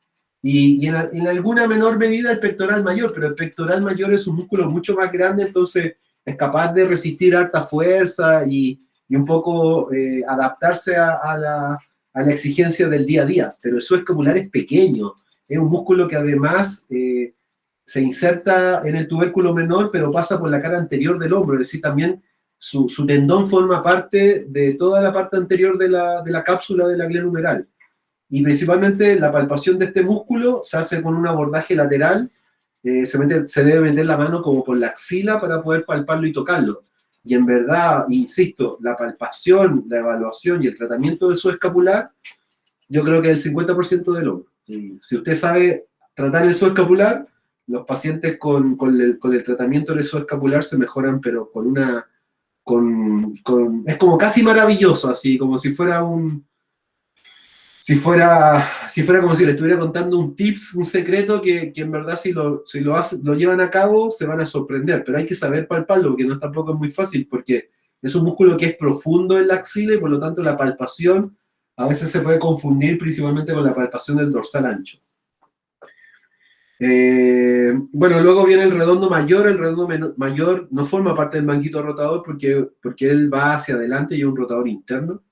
Y en alguna menor medida el pectoral mayor, pero el pectoral mayor es un músculo mucho más grande, entonces es capaz de resistir harta fuerza y un poco adaptarse a la exigencia del día a día. Pero el subescapular es pequeño, es un músculo que además se inserta en el tubérculo menor, pero pasa por la cara anterior del hombro, es decir, también su tendón forma parte de toda la parte anterior de la cápsula de la glenumeral. Y principalmente la palpación de este músculo se hace con un abordaje lateral, se debe meter la mano como por la axila para poder palparlo y tocarlo. Y en verdad, insisto, la palpación, la evaluación y el tratamiento del subescapular, yo creo que es el 50% del hombro. Y si usted sabe tratar el subescapular, los pacientes con el tratamiento del subescapular se mejoran, pero es como casi maravilloso, así, como si fuera como si le estuviera contando un tips, un secreto que en verdad si lo llevan a cabo se van a sorprender, pero hay que saber palparlo porque tampoco es muy fácil porque es un músculo que es profundo en la axila y por lo tanto la palpación a veces se puede confundir principalmente con la palpación del dorsal ancho. Bueno, luego viene el redondo mayor no forma parte del manguito rotador porque él va hacia adelante y es un rotador interno.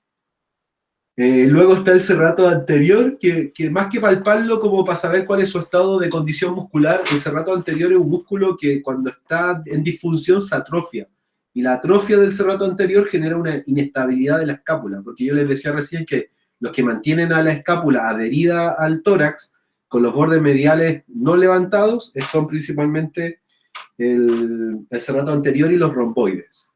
Luego está el serrato anterior, que más que palparlo como para saber cuál es su estado de condición muscular, el serrato anterior es un músculo que cuando está en disfunción se atrofia. Y la atrofia del serrato anterior genera una inestabilidad de la escápula, porque yo les decía recién que los que mantienen a la escápula adherida al tórax, con los bordes mediales no levantados, son principalmente el serrato anterior y los romboides.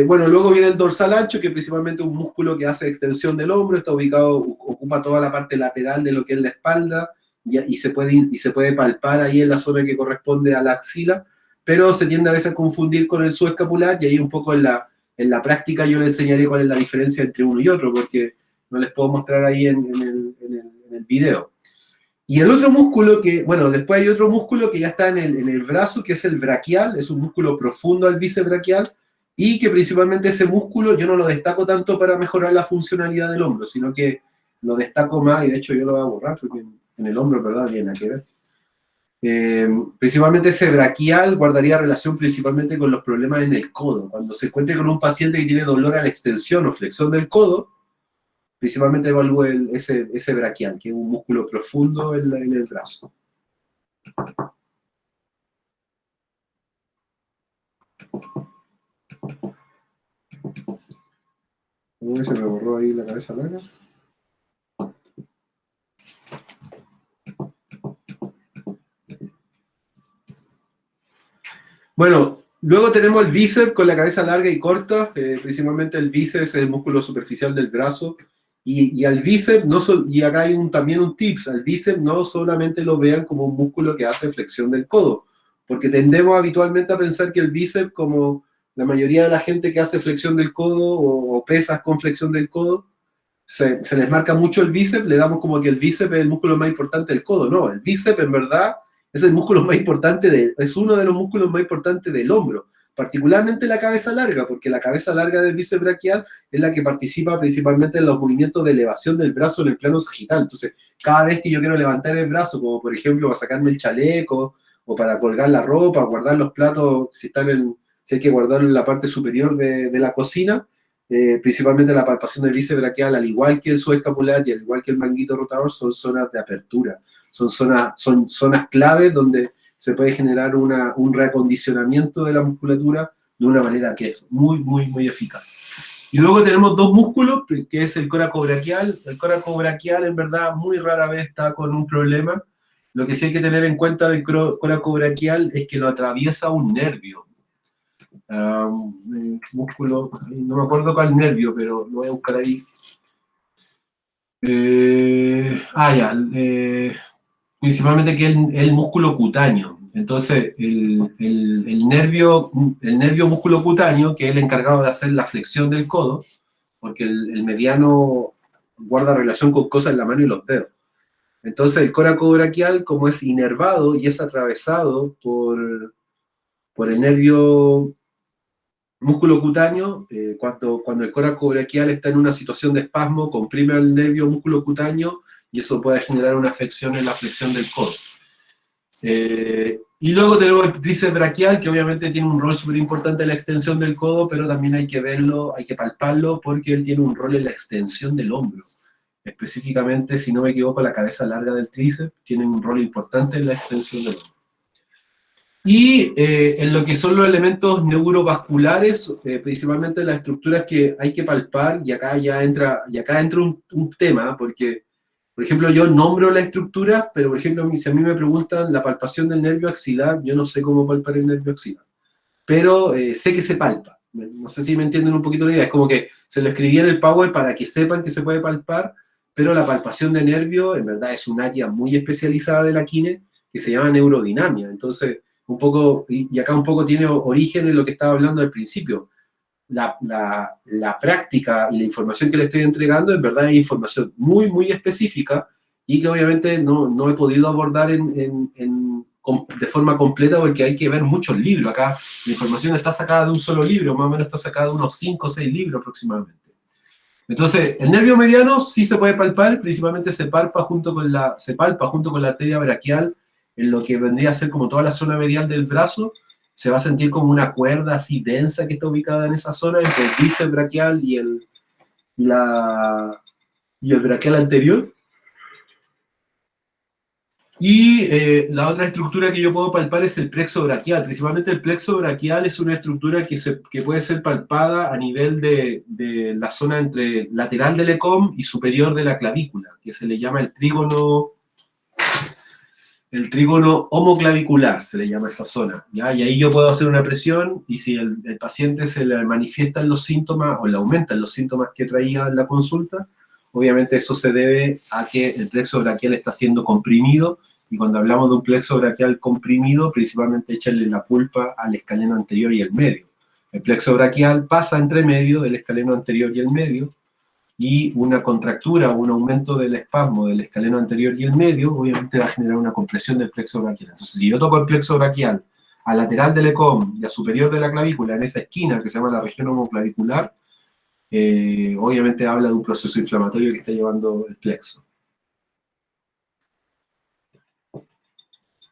Bueno, luego viene el dorsal ancho, que principalmente es un músculo que hace extensión del hombro, está ubicado, ocupa toda la parte lateral de lo que es la espalda y se puede palpar ahí en la zona que corresponde a la axila, pero se tiende a veces a confundir con el subescapular y ahí un poco en la práctica yo les enseñaré cuál es la diferencia entre uno y otro, porque no les puedo mostrar ahí en el video. Y el otro músculo bueno, después hay otro músculo que ya está en el brazo, que es el braquial, es un músculo profundo al bíceps braquial, y que principalmente ese músculo yo no lo destaco tanto para mejorar la funcionalidad del hombro, sino que lo destaco más, y de hecho yo lo voy a borrar porque en el hombro, ¿verdad? Tiene nada que ver. Principalmente ese braquial guardaría relación principalmente con los problemas en el codo. Cuando se encuentre con un paciente que tiene dolor a la extensión o flexión del codo, principalmente evalúe ese braquial, que es un músculo profundo en el brazo. Uy, se me borró ahí la cabeza larga. Bueno, luego tenemos el bíceps con la cabeza larga y corta. Principalmente el bíceps es el músculo superficial del brazo. Y al bíceps, y acá hay también un tips, al bíceps no solamente lo vean como un músculo que hace flexión del codo, porque tendemos habitualmente a pensar que el bíceps, como la mayoría de la gente que hace flexión del codo o pesas con flexión del codo, se les marca mucho el bíceps, le damos como que el bíceps es el músculo más importante del codo. No, el bíceps en verdad es el músculo más importante, es uno de los músculos más importantes del hombro, particularmente la cabeza larga, porque la cabeza larga del bíceps braquial es la que participa principalmente en los movimientos de elevación del brazo en el plano sagital. Entonces, cada vez que yo quiero levantar el brazo, como por ejemplo para sacarme el chaleco, o para colgar la ropa, guardar los platos, si hay que guardarlo en la parte superior de la cocina, principalmente la palpación del bíceps braquial, al igual que el subescapular y al igual que el manguito rotador, son zonas de apertura, son zonas claves donde se puede generar un reacondicionamiento de la musculatura de una manera que es muy, muy, muy eficaz. Y luego tenemos dos músculos, que es el coracobraquial. El coracobraquial en verdad muy rara vez está con un problema. Lo que sí hay que tener en cuenta del coracobraquial es que lo atraviesa un nervio. Músculo, no me acuerdo cuál nervio, pero lo voy a buscar ahí. Principalmente que es el músculo cutáneo. Entonces, el nervio músculo cutáneo, que es el encargado de hacer la flexión del codo, porque el mediano guarda relación con cosas en la mano y los dedos. Entonces, el coracobraquial, como es inervado y es atravesado por el nervio músculo cutáneo, cuando el coracobraquial está en una situación de espasmo, comprime al nervio músculo cutáneo y eso puede generar una afección en la flexión del codo. Y luego tenemos el tríceps braquial, que obviamente tiene un rol súper importante en la extensión del codo, pero también hay que verlo, hay que palparlo, porque él tiene un rol en la extensión del hombro. Específicamente, si no me equivoco, la cabeza larga del tríceps tiene un rol importante en la extensión del hombro. Y en lo que son los elementos neurovasculares, principalmente las estructuras que hay que palpar, y acá entra un tema, porque, por ejemplo, yo nombro la estructura, pero, por ejemplo, si a mí me preguntan la palpación del nervio axilar, yo no sé cómo palpar el nervio axilar, pero sé que se palpa. No sé si me entienden un poquito la idea, es como que se lo escribí en el PowerPoint para que sepan que se puede palpar, pero la palpación de nervio, en verdad, es un área muy especializada de la kine, que se llama neurodinamia. Entonces, un poco, y acá un poco tiene origen en lo que estaba hablando al principio. La práctica y la información que le estoy entregando en verdad es información muy, muy específica y que obviamente no he podido abordar de forma completa porque hay que ver muchos libros. Acá la información está sacada de un solo libro, más o menos está sacada de unos 5 o 6 libros aproximadamente. Entonces, el nervio mediano sí se puede palpar, principalmente se palpa junto con la arteria braquial, en lo que vendría a ser como toda la zona medial del brazo. Se va a sentir como una cuerda así densa que está ubicada en esa zona entre el bíceps braquial y el braquial anterior. Y la otra estructura que yo puedo palpar es el plexo braquial. Principalmente el plexo braquial es una estructura que puede ser palpada a nivel de la zona entre lateral del ECOM y superior de la clavícula, que se le llama el trígono homoclavicular, se le llama esa zona, ¿ya? Y ahí yo puedo hacer una presión, y si el paciente se le manifiestan los síntomas, o le aumentan los síntomas que traía en la consulta, obviamente eso se debe a que el plexo braquial está siendo comprimido, y cuando hablamos de un plexo braquial comprimido, principalmente echarle la culpa al escaleno anterior y el medio. El plexo braquial pasa entre medio del escaleno anterior y el medio, y una contractura o un aumento del espasmo del escaleno anterior y el medio, obviamente va a generar una compresión del plexo braquial. Entonces, si yo toco el plexo braquial a lateral del ECOM y a superior de la clavícula, en esa esquina que se llama la región homoclavicular, Obviamente habla de un proceso inflamatorio que está llevando el plexo.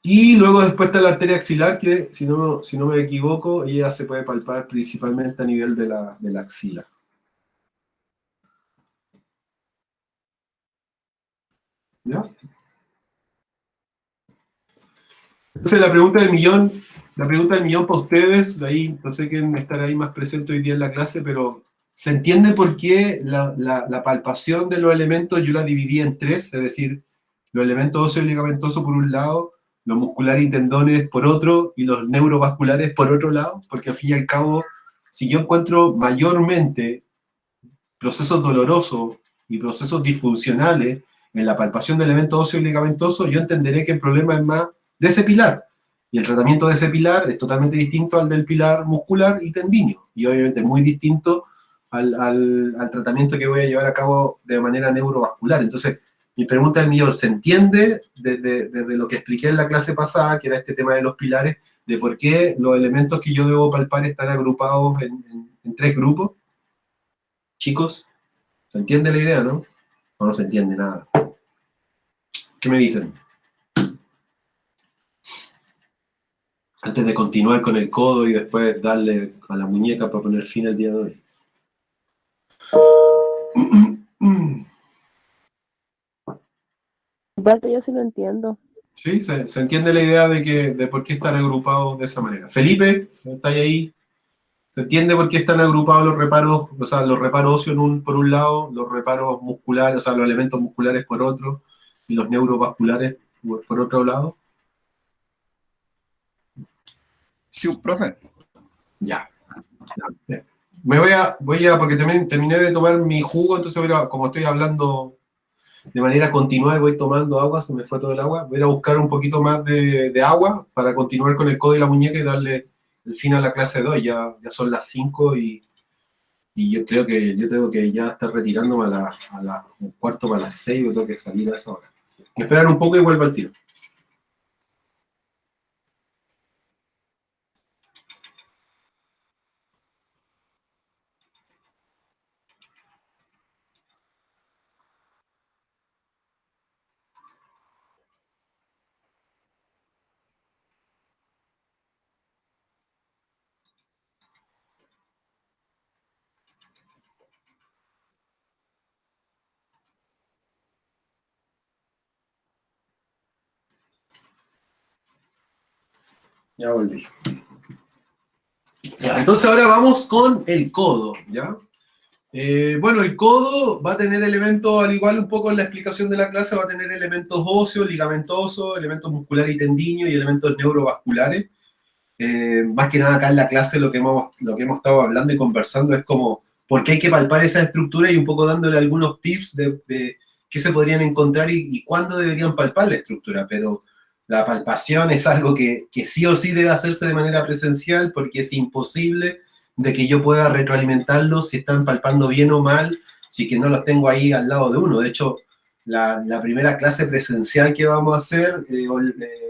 Y luego después está la arteria axilar, que si no me equivoco, ella se puede palpar principalmente a nivel de la axila. ¿Ya? Entonces la pregunta del millón para ustedes, ahí no sé quién estará ahí más presente hoy día en la clase, pero ¿se entiende por qué la palpación de los elementos yo la dividí en tres? Es decir, los elementos óseos y ligamentosos por un lado, los musculares y tendones por otro, y los neurovasculares por otro lado, porque al fin y al cabo, si yo encuentro mayormente procesos dolorosos y procesos disfuncionales en la palpación de elementos óseos y ligamentosos, yo entenderé que el problema es más de ese pilar. Y el tratamiento de ese pilar es totalmente distinto al del pilar muscular y tendíneo. Y obviamente muy distinto al tratamiento que voy a llevar a cabo de manera neurovascular. Entonces, mi pregunta es millón, ¿se entiende desde lo que expliqué en la clase pasada, que era este tema de los pilares, de por qué los elementos que yo debo palpar están agrupados en tres grupos? Chicos, ¿se entiende la idea, no? O no se entiende nada. ¿Qué me dicen? Antes de continuar con el codo y después darle a la muñeca para poner fin al día de hoy. Aparte, yo sí lo entiendo. Sí, se entiende la idea de por qué están agrupados de esa manera. Felipe, ¿está ahí? ¿Se entiende por qué están agrupados los reparos, o sea, los reparos óseos por un lado, los reparos musculares, o sea, los elementos musculares por otro, y los neurovasculares por otro lado? Sí, profe. Ya. Porque también terminé de tomar mi jugo, entonces como estoy hablando de manera continua y voy tomando agua, se me fue todo el agua, voy a ir a buscar un poquito más de agua para continuar con el codo y la muñeca y darle el fin a la clase 2. Ya son las 5 y yo creo que yo tengo que ya estar retirándome un cuarto para las 6, yo tengo que salir a esa hora. Me esperan un poco y vuelvo al tiro. Ya volví. Ya, entonces ahora vamos con el codo, ¿ya? Bueno, el codo va a tener elementos, al igual un poco en la explicación de la clase, va a tener elementos óseos, ligamentosos, elementos musculares y tendinios y elementos neurovasculares. Más que nada acá en la clase lo que hemos estado hablando y conversando es como por qué hay que palpar esa estructura y un poco dándole algunos tips de qué se podrían encontrar y cuándo deberían palpar la estructura, pero la palpación es algo que sí o sí debe hacerse de manera presencial porque es imposible de que yo pueda retroalimentarlos si están palpando bien o mal, si que no los tengo ahí al lado de uno. De hecho, la primera clase presencial que vamos a hacer,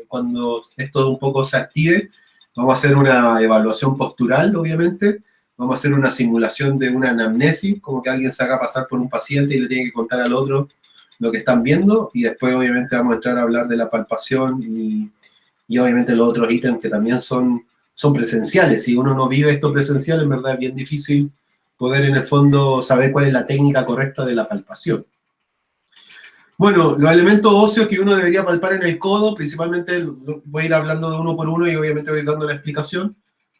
cuando esto un poco se active, vamos a hacer una evaluación postural, obviamente, vamos a hacer una simulación de una anamnesis, como que alguien se haga pasar por un paciente y le tiene que contar al otro lo que están viendo, y después obviamente vamos a entrar a hablar de la palpación y obviamente los otros ítems que también son presenciales. Si uno no vive esto presencial, en verdad es bien difícil poder en el fondo saber cuál es la técnica correcta de la palpación. Bueno, los elementos óseos que uno debería palpar en el codo, principalmente voy a ir hablando de uno por uno y obviamente voy a ir dando la explicación,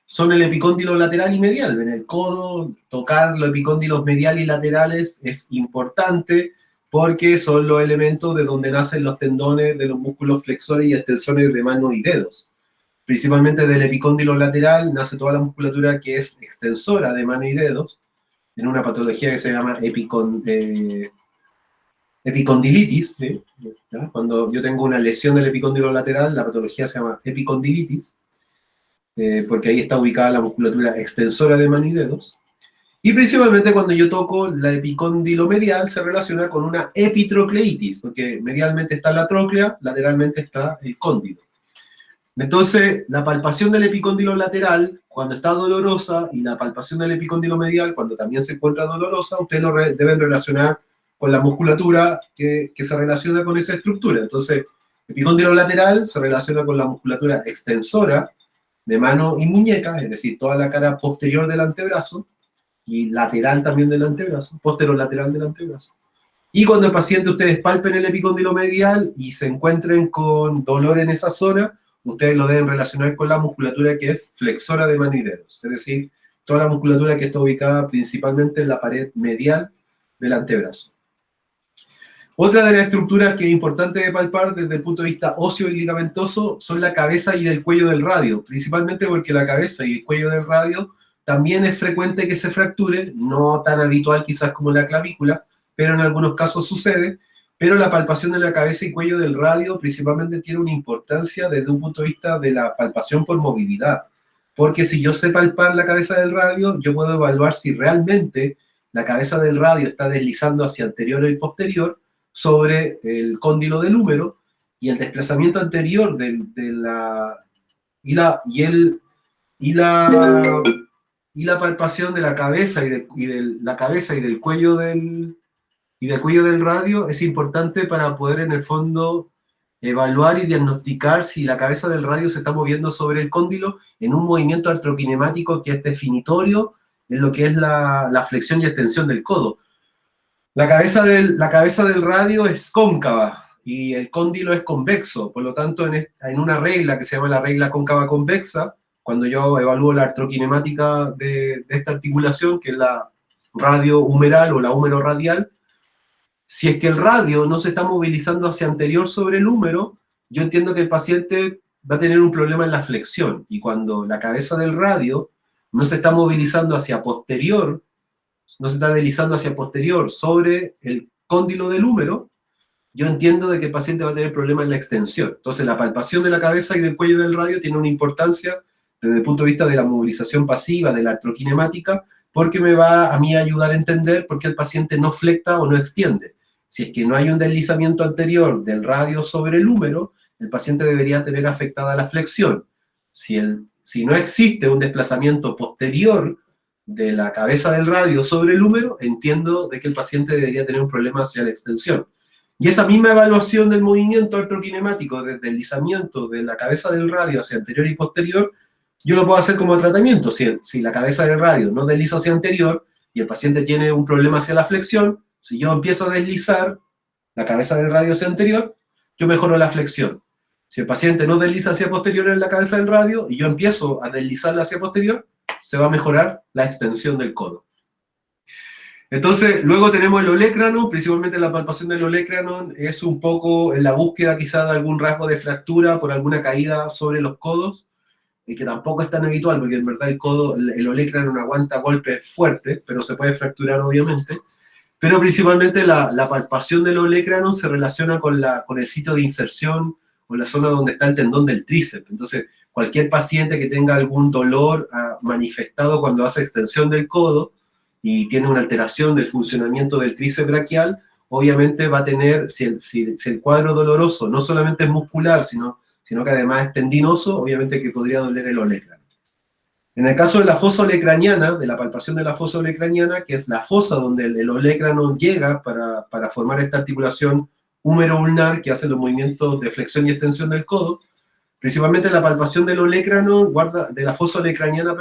son el epicóndilo lateral y medial. En el codo, tocar los epicóndilos medial y laterales es importante porque son los elementos de donde nacen los tendones de los músculos flexores y extensores de manos y dedos. Principalmente del epicóndilo lateral nace toda la musculatura que es extensora de manos y dedos, en una patología que se llama epicondilitis, ¿sí? ¿Ya? Cuando yo tengo una lesión del epicóndilo lateral, la patología se llama epicondilitis, porque ahí está ubicada la musculatura extensora de mano y dedos. Y principalmente cuando yo toco la epicóndilo medial se relaciona con una epitrocleitis, porque medialmente está la tróclea, lateralmente está el cóndilo. Entonces, la palpación del epicóndilo lateral, cuando está dolorosa y la palpación del epicóndilo medial, cuando también se encuentra dolorosa, ustedes deben relacionar con la musculatura que se relaciona con esa estructura. Entonces, epicóndilo lateral se relaciona con la musculatura extensora de mano y muñeca, es decir, toda la cara posterior del antebrazo, y lateral también del antebrazo, posterolateral del antebrazo. Y cuando el paciente, ustedes palpen el epicóndilo medial y se encuentren con dolor en esa zona, ustedes lo deben relacionar con la musculatura que es flexora de mano y dedos, es decir, toda la musculatura que está ubicada principalmente en la pared medial del antebrazo. Otra de las estructuras que es importante de palpar desde el punto de vista óseo y ligamentoso son la cabeza y el cuello del radio, principalmente porque la cabeza y el cuello del radio también es frecuente que se fracture, no tan habitual quizás como la clavícula, pero en algunos casos sucede, pero la palpación de la cabeza y cuello del radio principalmente tiene una importancia desde un punto de vista de la palpación por movilidad, porque si yo sé palpar la cabeza del radio, yo puedo evaluar si realmente la cabeza del radio está deslizando hacia anterior y posterior sobre el cóndilo del húmero, y el desplazamiento anterior y la palpación de la cabeza y del cuello del radio es importante para poder en el fondo evaluar y diagnosticar si la cabeza del radio se está moviendo sobre el cóndilo en un movimiento artrokinemático que es definitorio en lo que es la flexión y extensión del codo. La cabeza del radio es cóncava y el cóndilo es convexo, por lo tanto en una regla que se llama la regla cóncava-convexa, cuando yo evalúo la artrokinemática de esta articulación, que es la radio humeral o la húmero radial, si es que el radio no se está movilizando hacia anterior sobre el húmero, yo entiendo que el paciente va a tener un problema en la flexión, y cuando la cabeza del radio no se está movilizando hacia posterior, no se está deslizando hacia posterior sobre el cóndilo del húmero, yo entiendo de que el paciente va a tener problemas en la extensión. Entonces la palpación de la cabeza y del cuello del radio tiene una importancia desde el punto de vista de la movilización pasiva, de la artrokinemática, porque me va a mí a ayudar a entender por qué el paciente no flecta o no extiende. Si es que no hay un deslizamiento anterior del radio sobre el húmero, el paciente debería tener afectada la flexión. Si no existe un desplazamiento posterior de la cabeza del radio sobre el húmero, entiendo de que el paciente debería tener un problema hacia la extensión. Y esa misma evaluación del movimiento artrokinemático, del deslizamiento de la cabeza del radio hacia anterior y posterior, yo lo puedo hacer como tratamiento. Si la cabeza del radio no desliza hacia anterior y el paciente tiene un problema hacia la flexión, si yo empiezo a deslizar la cabeza del radio hacia anterior, yo mejoro la flexión. Si el paciente no desliza hacia posterior en la cabeza del radio y yo empiezo a deslizarla hacia posterior, se va a mejorar la extensión del codo. Entonces, luego tenemos el olecranon, principalmente la palpación del olecranon es un poco en la búsqueda quizá de algún rasgo de fractura por alguna caída sobre los codos, y que tampoco es tan habitual, porque en verdad el olecranon aguanta golpes fuertes, pero se puede fracturar obviamente. Pero principalmente la palpación del olecranon se relaciona con el sitio de inserción o la zona donde está el tendón del tríceps. Entonces, cualquier paciente que tenga algún dolor manifestado cuando hace extensión del codo y tiene una alteración del funcionamiento del tríceps braquial, obviamente va a tener, si el cuadro doloroso no solamente es muscular, sino que además es tendinoso, obviamente que podría doler el olecranon. En el caso de la fosa olecraniana, de la palpación de la fosa olecraniana, que es la fosa donde el olecranon llega para formar esta articulación húmero-ulnar que hace los movimientos de flexión y extensión del codo, principalmente la palpación del olecranon, de la fosa olecraniana,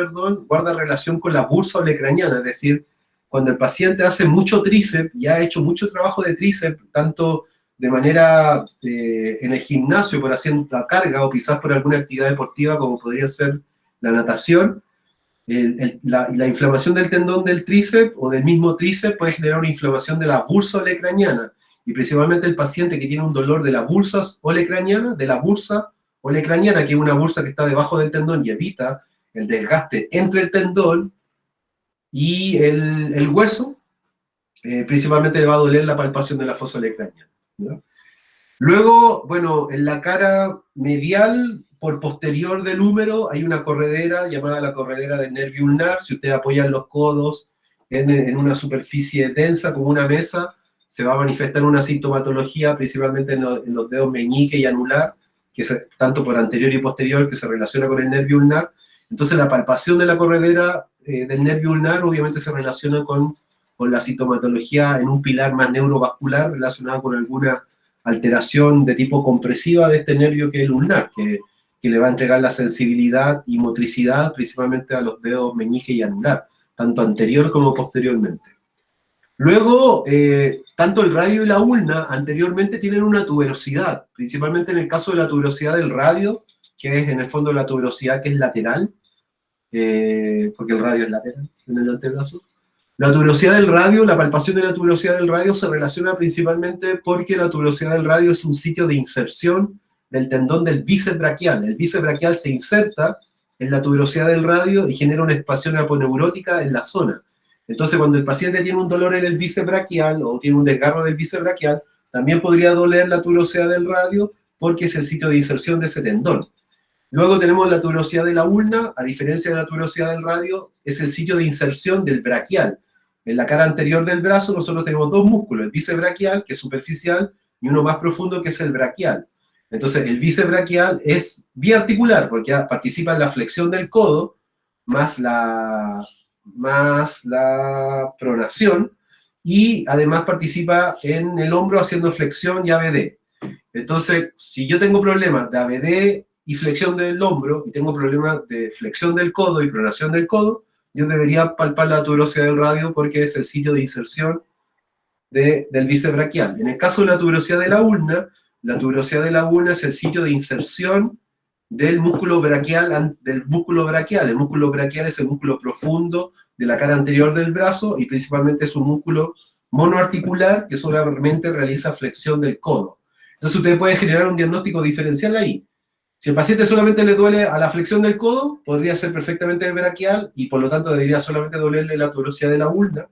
guarda relación con la bursa olecraniana, es decir, cuando el paciente hace mucho tríceps y ha hecho mucho trabajo de tríceps, tanto de manera en el gimnasio por haciendo carga o quizás por alguna actividad deportiva como podría ser la natación, la inflamación del tendón del tríceps o del mismo tríceps puede generar una inflamación de la bursa olecraniana, y principalmente el paciente que tiene un dolor de la bursa olecraniana, que es una bursa que está debajo del tendón y evita el desgaste entre el tendón y el hueso, principalmente le va a doler la palpación de la fosa olecraniana, ¿no? Luego, bueno, en la cara medial, por posterior del húmero, hay una corredera llamada la corredera del nervio ulnar. Si ustedes apoyan los codos en una superficie densa como una mesa, se va a manifestar una sintomatología, principalmente en los dedos meñique y anular, tanto por anterior y posterior, que se relaciona con el nervio ulnar. Entonces la palpación de la corredera del nervio ulnar obviamente se relaciona con la sintomatología en un pilar más neurovascular relacionado con alguna alteración de tipo compresiva de este nervio que es el ulnar, que le va a entregar la sensibilidad y motricidad principalmente a los dedos meñique y anular, tanto anterior como posteriormente. Luego, tanto el radio y la ulna anteriormente tienen una tuberosidad, principalmente en el caso de la tuberosidad del radio, que es en el fondo la tuberosidad que es lateral, porque el radio es lateral en el antebrazo. La tuberosidad del radio, la palpación de la tuberosidad del radio se relaciona principalmente porque la tuberosidad del radio es un sitio de inserción del tendón del bíceps braquial. El bíceps braquial se inserta en la tuberosidad del radio y genera una expansión aponeurótica en la zona. Entonces, cuando el paciente tiene un dolor en el bíceps braquial o tiene un desgarro del bíceps braquial, también podría doler la tuberosidad del radio porque es el sitio de inserción de ese tendón. Luego tenemos la tuberosidad de la ulna, a diferencia de la tuberosidad del radio, es el sitio de inserción del braquial. En la cara anterior del brazo nosotros tenemos dos músculos, el bíceps braquial, que es superficial, y uno más profundo, que es el braquial. Entonces, el bíceps braquial es biarticular, porque participa en la flexión del codo, más la pronación, y además participa en el hombro haciendo flexión y ABD. Entonces, si yo tengo problemas de ABD y flexión del hombro, y tengo problemas de flexión del codo y pronación del codo, yo debería palpar la tuberosidad del radio porque es el sitio de inserción del bíceps braquial. En el caso de la tuberosidad de la ulna es el sitio de inserción del músculo braquial. El músculo braquial es el músculo profundo de la cara anterior del brazo y principalmente es un músculo monoarticular que solamente realiza flexión del codo. Entonces usted puede generar un diagnóstico diferencial ahí. Si el paciente solamente le duele a la flexión del codo, podría ser perfectamente braquial y por lo tanto debería solamente dolerle la tuberosidad de la ulna.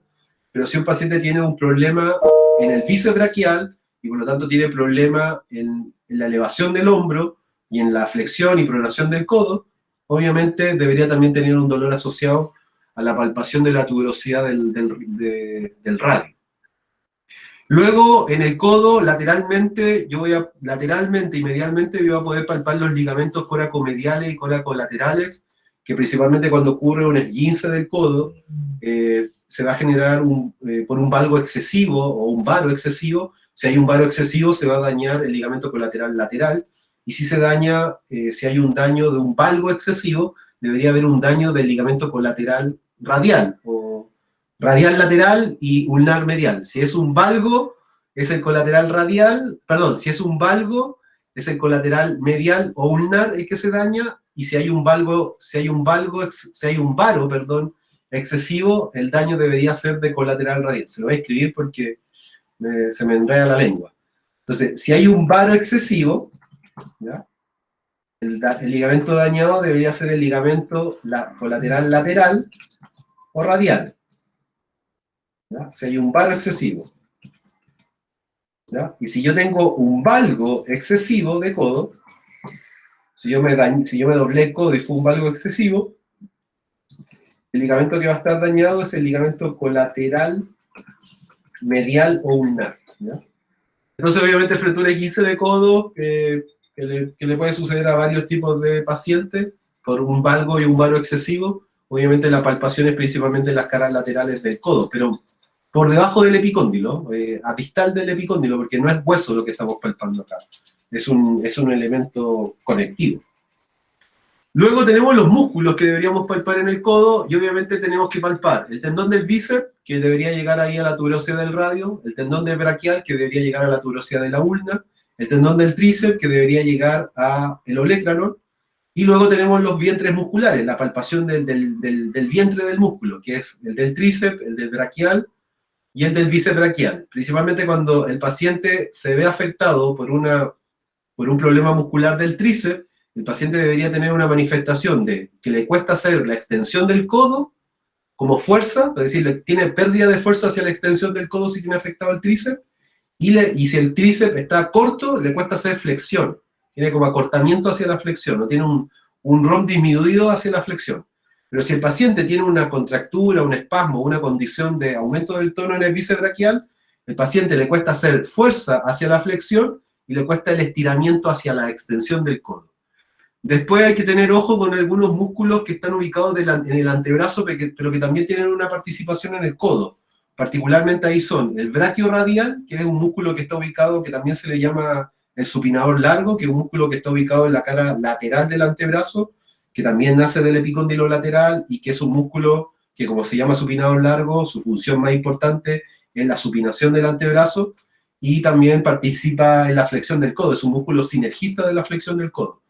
Pero si un paciente tiene un problema en el bíceps braquial y por lo tanto tiene problema en la elevación del hombro y en la flexión y pronación del codo, obviamente debería también tener un dolor asociado a la palpación de la tuberosidad del radio. Luego, en el codo, lateralmente y medialmente, yo voy a poder palpar los ligamentos coracomediales y coracolaterales, que principalmente cuando ocurre un esguince del codo, se va a generar por un valgo excesivo o un varo excesivo. Si hay un varo excesivo, se va a dañar el ligamento colateral lateral, y si si hay un daño de un valgo excesivo, debería haber un daño del ligamento colateral radial, o radial lateral y ulnar medial. Si es un valgo, es el colateral radial, perdón, si es un valgo, es el colateral medial o ulnar el que se daña, y si hay un varo, excesivo, el daño debería ser de colateral radial. Se lo voy a escribir porque se me enreda la lengua. Entonces, si hay un varo excesivo, ¿ya? El ligamento dañado debería ser el ligamento colateral lateral o radial, ¿ya? Si hay un varo excesivo, ¿ya? Y si yo tengo un valgo excesivo de codo, si yo me doblé el codo y fue un valgo excesivo, el ligamento que va a estar dañado es el ligamento colateral medial o ulnar, ¿ya? Entonces, obviamente, frente a un esguince de codo, que le puede suceder a varios tipos de pacientes, por un valgo y un varo excesivo, obviamente la palpación es principalmente en las caras laterales del codo, pero por debajo del epicóndilo, a distal del epicóndilo, porque no es hueso lo que estamos palpando acá, es un elemento conectivo. Luego tenemos los músculos que deberíamos palpar en el codo, y obviamente tenemos que palpar el tendón del bíceps, que debería llegar ahí a la tuberosidad del radio, el tendón del braquial, que debería llegar a la tuberosidad de la ulna, el tendón del tríceps, que debería llegar al olecranon, y luego tenemos los vientres musculares, la palpación del vientre del músculo, que es el del tríceps, el del braquial y el del bíceps braquial. Principalmente cuando el paciente se ve afectado por un problema muscular del tríceps, el paciente debería tener una manifestación de que le cuesta hacer la extensión del codo como fuerza, es decir, tiene pérdida de fuerza hacia la extensión del codo si tiene afectado el tríceps, y si el tríceps está corto, le cuesta hacer flexión, tiene como acortamiento hacia la flexión, no tiene un ROM disminuido hacia la flexión. Pero si el paciente tiene una contractura, un espasmo, una condición de aumento del tono en el bíceps braquial, el paciente le cuesta hacer fuerza hacia la flexión y le cuesta el estiramiento hacia la extensión del codo. Después hay que tener ojo con algunos músculos que están ubicados en el antebrazo, pero que también tienen una participación en el codo. Particularmente ahí son el brachiorradial, que es un músculo que está ubicado, que también se le llama el supinador largo, que es un músculo que está ubicado en la cara lateral del antebrazo, que también nace del epicóndilo lateral y que es un músculo que, como se llama supinador largo, su función más importante es la supinación del antebrazo y también participa en la flexión del codo, es un músculo sinergista de la flexión del codo.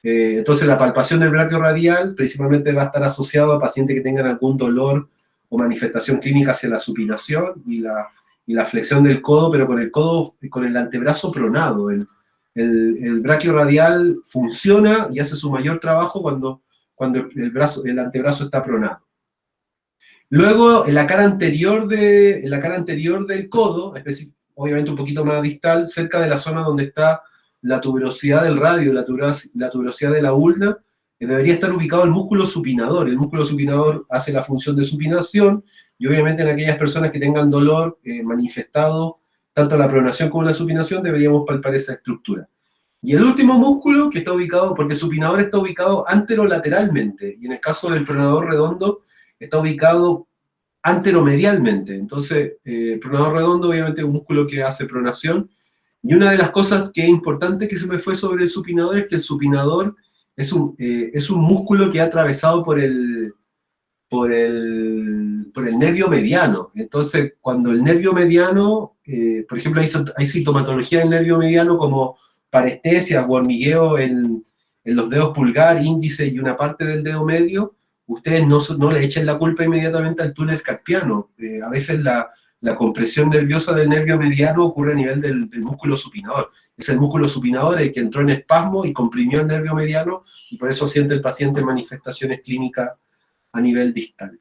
Entonces la palpación del brachiorradial principalmente va a estar asociado a pacientes que tengan algún dolor o manifestación clínica hacia la supinación y la flexión del codo, pero con el codo, con el antebrazo pronado. El brachiorradial funciona y hace su mayor trabajo cuando el antebrazo está pronado. Luego, en la cara anterior del codo, obviamente un poquito más distal, cerca de la zona donde está la tuberosidad del radio, la tuberosidad de la ulna, debería estar ubicado el músculo supinador. El músculo supinador hace la función de supinación, y obviamente en aquellas personas que tengan dolor manifestado, tanto la pronación como la supinación, deberíamos palpar esa estructura. Y el último músculo que está ubicado, porque el supinador está ubicado anterolateralmente, y en el caso del pronador redondo, está ubicado anteromedialmente. Entonces, el pronador redondo obviamente es un músculo que hace pronación, y una de las cosas que es importante que se me fue sobre el supinador es que el supinador es un músculo que ha atravesado por el nervio mediano. Entonces, cuando el nervio mediano, por ejemplo, hay sintomatología del nervio mediano como parestesias o hormigueo en los dedos pulgar, índice y una parte del dedo medio, ustedes no le echen la culpa inmediatamente al túnel carpiano. A veces la compresión nerviosa del nervio mediano ocurre a nivel del músculo supinador. Es el músculo supinador el que entró en espasmo y comprimió el nervio mediano, y por eso siente el paciente manifestaciones clínicas a nivel distal.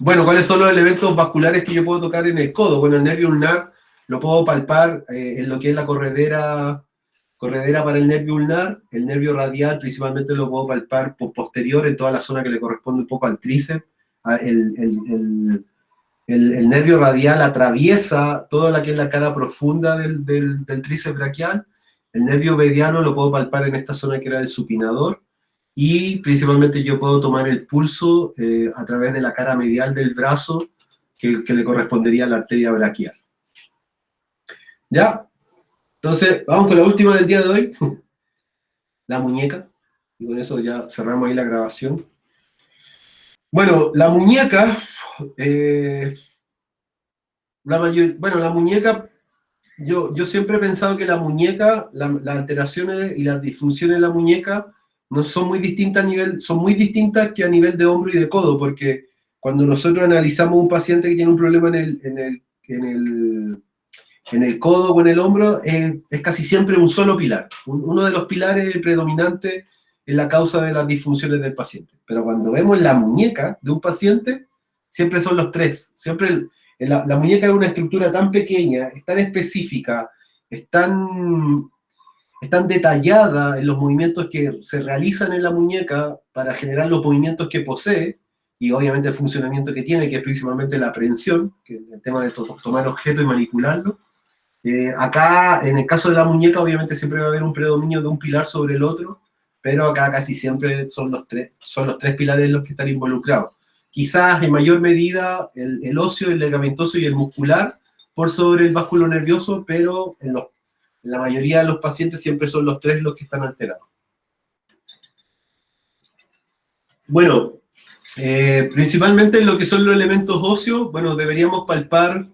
Bueno, ¿cuáles son los elementos vasculares que yo puedo tocar en el codo? Bueno, el nervio ulnar lo puedo palpar en lo que es la corredera para el nervio ulnar. El nervio radial principalmente lo puedo palpar por posterior en toda la zona que le corresponde un poco al tríceps. El nervio radial atraviesa toda la que es la cara profunda del tríceps braquial. El nervio mediano lo puedo palpar en esta zona que era el supinador, y principalmente yo puedo tomar el pulso a través de la cara medial del brazo que le correspondería a la arteria braquial. ¿Ya? Entonces, vamos con la última del día de hoy, la muñeca, y con eso ya cerramos ahí la grabación. Bueno, la muñeca, la muñeca, yo siempre he pensado que la muñeca, las alteraciones y las disfunciones en la muñeca no son muy distintas son muy distintas que a nivel de hombro y de codo, porque cuando nosotros analizamos un paciente que tiene un problema en el codo o en el hombro, es casi siempre un solo pilar. Uno de los pilares predominantes es la causa de las disfunciones del paciente. Pero cuando vemos la muñeca de un paciente, siempre son los tres. Siempre la muñeca es una estructura tan pequeña, es tan específica, es tan detallada en los movimientos que se realizan en la muñeca para generar los movimientos que posee, y obviamente el funcionamiento que tiene, que es principalmente la aprehensión, que es el tema de tomar objeto y manipularlo. Acá, en el caso de la muñeca, obviamente siempre va a haber un predominio de un pilar sobre el otro, pero acá casi siempre son los tres pilares los que están involucrados. Quizás en mayor medida el óseo, el ligamentoso y el muscular por sobre el básculo nervioso, pero en la mayoría de los pacientes siempre son los tres los que están alterados. Bueno, principalmente en lo que son los elementos óseos, bueno, deberíamos palpar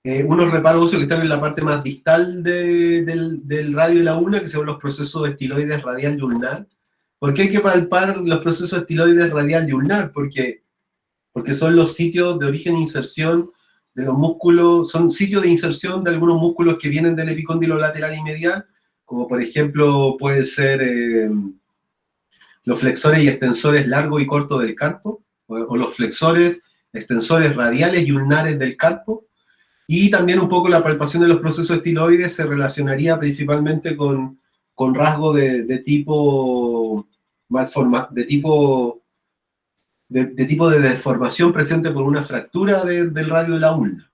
unos reparos óseos que están en la parte más distal del radio de la ulna, que son los procesos estiloides radial y ulnar. ¿Por qué hay que palpar los procesos estiloides radial y ulnar? Porque son los sitios de origen e inserción de los músculos, son sitios de inserción de algunos músculos que vienen del epicóndilo lateral y medial, como por ejemplo puede ser los flexores y extensores largo y corto del carpo, o los flexores, extensores radiales y ulnares del carpo. Y también un poco la palpación de los procesos estiloides se relacionaría principalmente con rasgos de tipo de deformación presente por una fractura del radio de la ulna.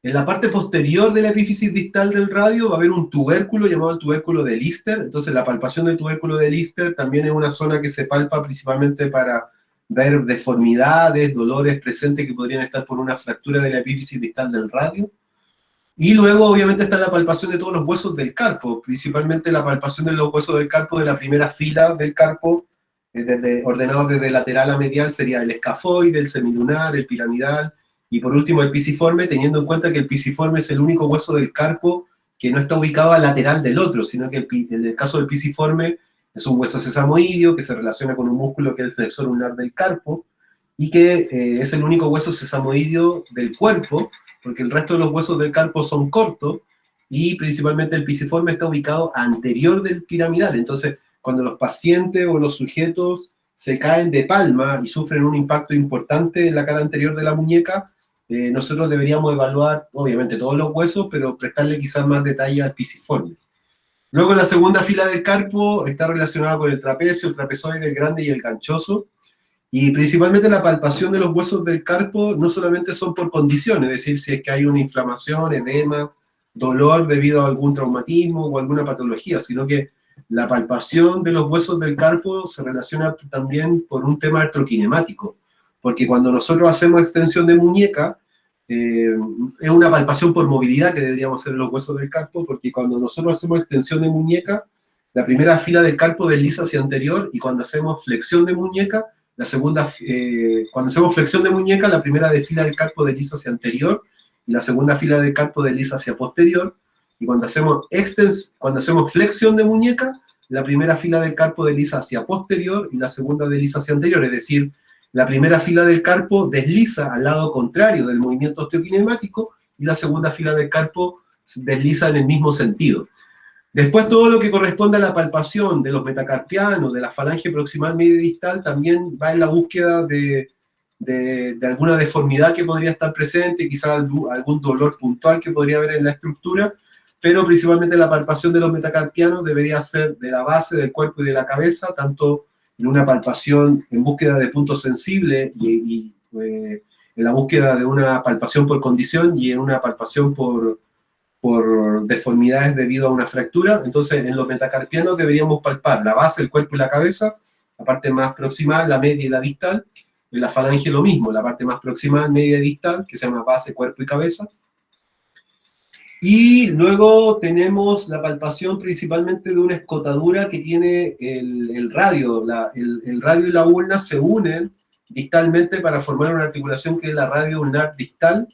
En la parte posterior de la epífisis distal del radio va a haber un tubérculo llamado el tubérculo de Lister. Entonces la palpación del tubérculo de Lister también es una zona que se palpa principalmente para ver deformidades, dolores presentes que podrían estar por una fractura de la epífisis distal del radio. Y luego obviamente está la palpación de todos los huesos del carpo, principalmente la palpación de los huesos del carpo de la primera fila del carpo, ordenado desde lateral a medial, sería el escafoide, el semilunar, el piramidal, y por último el pisiforme, teniendo en cuenta que el pisiforme es el único hueso del carpo que no está ubicado al lateral del otro, sino que en el caso del pisiforme es un hueso sesamoideo que se relaciona con un músculo que es el flexor ulnar del carpo, y que es el único hueso sesamoideo del cuerpo, porque el resto de los huesos del carpo son cortos, y principalmente el pisiforme está ubicado anterior del piramidal. Entonces, cuando los pacientes o los sujetos se caen de palma y sufren un impacto importante en la cara anterior de la muñeca, nosotros deberíamos evaluar, obviamente, todos los huesos, pero prestarle quizás más detalle al pisiforme. Luego, la segunda fila del carpo está relacionada con el trapecio, el trapezoide, el grande y el ganchoso, y principalmente la palpación de los huesos del carpo no solamente son por condición, es decir, si es que hay una inflamación, edema, dolor debido a algún traumatismo o alguna patología, sino que la palpación de los huesos del carpo se relaciona también por un tema artroquinemático, porque cuando nosotros hacemos extensión de muñeca, es una palpación por movilidad que deberíamos hacer en los huesos del carpo, porque cuando nosotros hacemos extensión de muñeca, la primera fila del carpo desliza hacia anterior, y cuando hacemos flexión de muñeca, cuando hacemos flexión de muñeca, la primera fila del carpo desliza hacia anterior, y la segunda fila del carpo desliza hacia posterior, y cuando hacemos flexión de muñeca, la primera fila del carpo desliza hacia posterior y la segunda desliza hacia anterior, es decir, la primera fila del carpo desliza al lado contrario del movimiento osteokinemático y la segunda fila del carpo desliza en el mismo sentido. Después, todo lo que corresponde a la palpación de los metacarpianos, de la falange proximal media y distal, también va en la búsqueda de alguna deformidad que podría estar presente, quizás algún dolor puntual que podría haber en la estructura, pero principalmente la palpación de los metacarpianos debería ser de la base del cuerpo y de la cabeza, tanto en una palpación en búsqueda de puntos sensibles y en la búsqueda de una palpación por condición y en una palpación por deformidades debido a una fractura. Entonces, en los metacarpianos deberíamos palpar la base, el cuerpo y la cabeza, la parte más proximal, la media y la distal. En la falange lo mismo, la parte más proximal, media y distal, que se llama base, cuerpo y cabeza. Y luego tenemos la palpación principalmente de una escotadura que tiene el radio. El radio y la ulna se unen distalmente para formar una articulación que es la radio ulnar distal.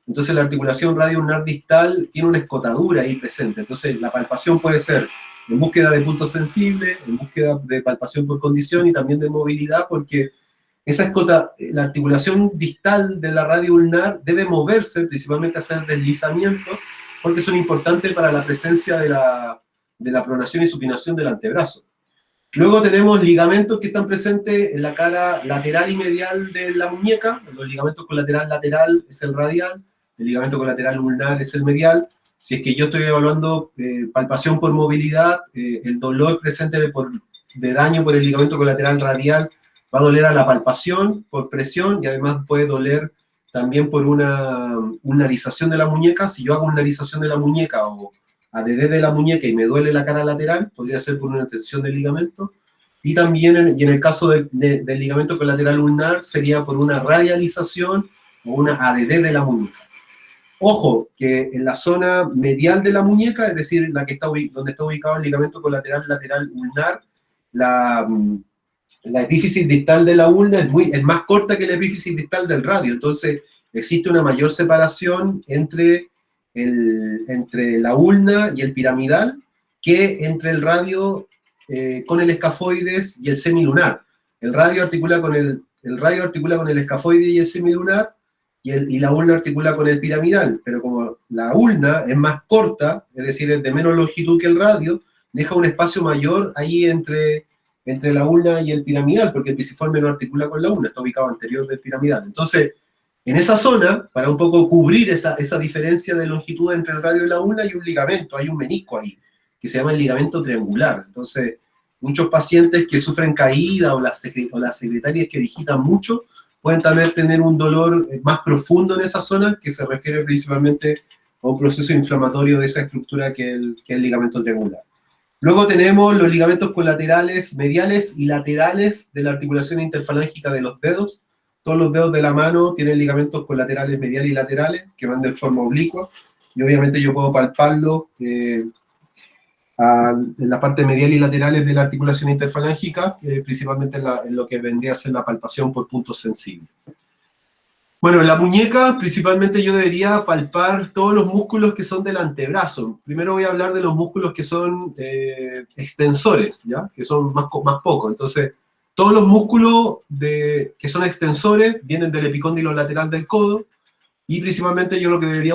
Entonces la articulación radio ulnar distal tiene una escotadura ahí presente. Entonces la palpación puede ser en búsqueda de puntos sensibles, en búsqueda de palpación por condición y también de movilidad, porque la articulación distal de la radio ulnar debe moverse, principalmente hacer deslizamiento, porque son importantes para la presencia de la pronación y supinación del antebrazo. Luego tenemos ligamentos que están presentes en la cara lateral y medial de la muñeca. Los ligamentos colateral es el radial, el ligamento colateral ulnar es el medial. Si es que yo estoy evaluando palpación por movilidad, el dolor presente de daño por el ligamento colateral radial va a doler a la palpación por presión y además puede doler también por una ulnarización de la muñeca. Si yo hago ulnarización de la muñeca o ADD de la muñeca y me duele la cara lateral, podría ser por una tensión del ligamento. Y también en el caso del ligamento colateral ulnar sería por una radialización o una ADD de la muñeca. Ojo, que en la zona medial de la muñeca, es decir, donde está ubicado el ligamento colateral lateral ulnar, la epífisis distal de la ulna es más corta que la epífisis distal del radio, entonces existe una mayor separación entre la ulna y el piramidal que entre el radio con el escafoides y el semilunar. El radio articula con el escafoide y el semilunar, y la ulna articula con el piramidal, pero como la ulna es más corta, es decir, es de menos longitud que el radio, deja un espacio mayor ahí entre la ulna y el piramidal, porque el pisiforme no articula con la ulna, está ubicado anterior del piramidal. Entonces, en esa zona, para un poco cubrir esa diferencia de longitud entre el radio y la ulna, hay un ligamento, hay un menisco ahí, que se llama el ligamento triangular. Entonces, muchos pacientes que sufren caída o las secretarias que digitan mucho, pueden también tener un dolor más profundo en esa zona, que se refiere principalmente a un proceso inflamatorio de esa estructura que es el ligamento triangular. Luego tenemos los ligamentos colaterales, mediales y laterales de la articulación interfalángica de los dedos. Todos los dedos de la mano tienen ligamentos colaterales, mediales y laterales, que van de forma oblicua, y obviamente yo puedo palparlo en la parte medial y laterales de la articulación interfalángica, principalmente en lo que vendría a ser la palpación por puntos sensibles. Bueno, en la muñeca, principalmente yo debería palpar todos los músculos que son del antebrazo. Primero voy a hablar de los músculos que son extensores, ¿ya? Que son más pocos. Entonces, todos los músculos que son extensores vienen del epicóndilo lateral del codo, y principalmente yo lo que debería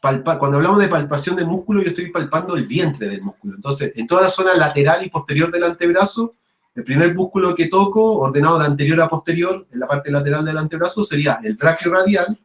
palpar, cuando hablamos de palpación de músculo, yo estoy palpando el vientre del músculo. Entonces, en toda la zona lateral y posterior del antebrazo, el primer músculo que toco, ordenado de anterior a posterior, en la parte lateral del antebrazo, sería el brachioradial.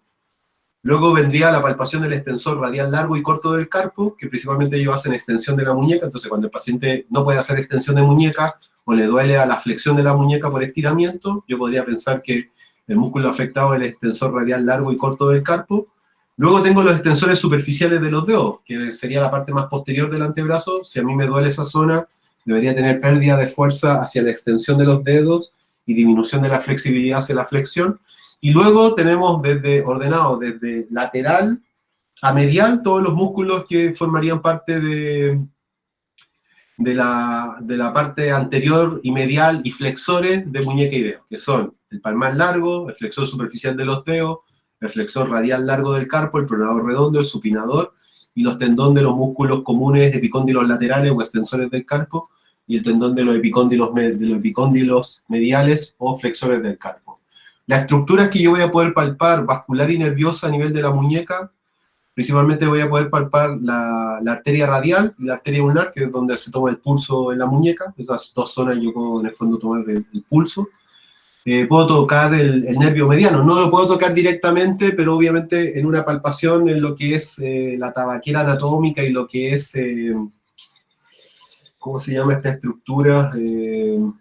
Luego vendría la palpación del extensor radial largo y corto del carpo, que principalmente ellos hacen extensión de la muñeca. Entonces, cuando el paciente no puede hacer extensión de muñeca o le duele a la flexión de la muñeca por estiramiento, yo podría pensar que el músculo afectado es el extensor radial largo y corto del carpo. Luego tengo los extensores superficiales de los dedos, que sería la parte más posterior del antebrazo. Si a mí me duele esa zona, debería tener pérdida de fuerza hacia la extensión de los dedos y disminución de la flexibilidad hacia la flexión. Y luego tenemos ordenados desde lateral a medial todos los músculos que formarían parte de la parte anterior y medial y flexores de muñeca y dedo, que son el palmar largo, el flexor superficial de los dedos, el flexor radial largo del carpo, el pronador redondo, el supinador, y los tendón de los músculos comunes epicóndilos laterales o extensores del carpo, y el tendón de los epicóndilos mediales o flexores del carpo. Las estructuras que yo voy a poder palpar vascular y nerviosa a nivel de la muñeca, principalmente voy a poder palpar la arteria radial y la arteria ulnar, que es donde se toma el pulso en la muñeca. Esas dos zonas yo puedo en el fondo tomar el pulso. Puedo tocar el nervio mediano, no lo puedo tocar directamente, pero obviamente en una palpación en lo que es la tabaquera anatómica y lo que es, ¿cómo se llama esta estructura? El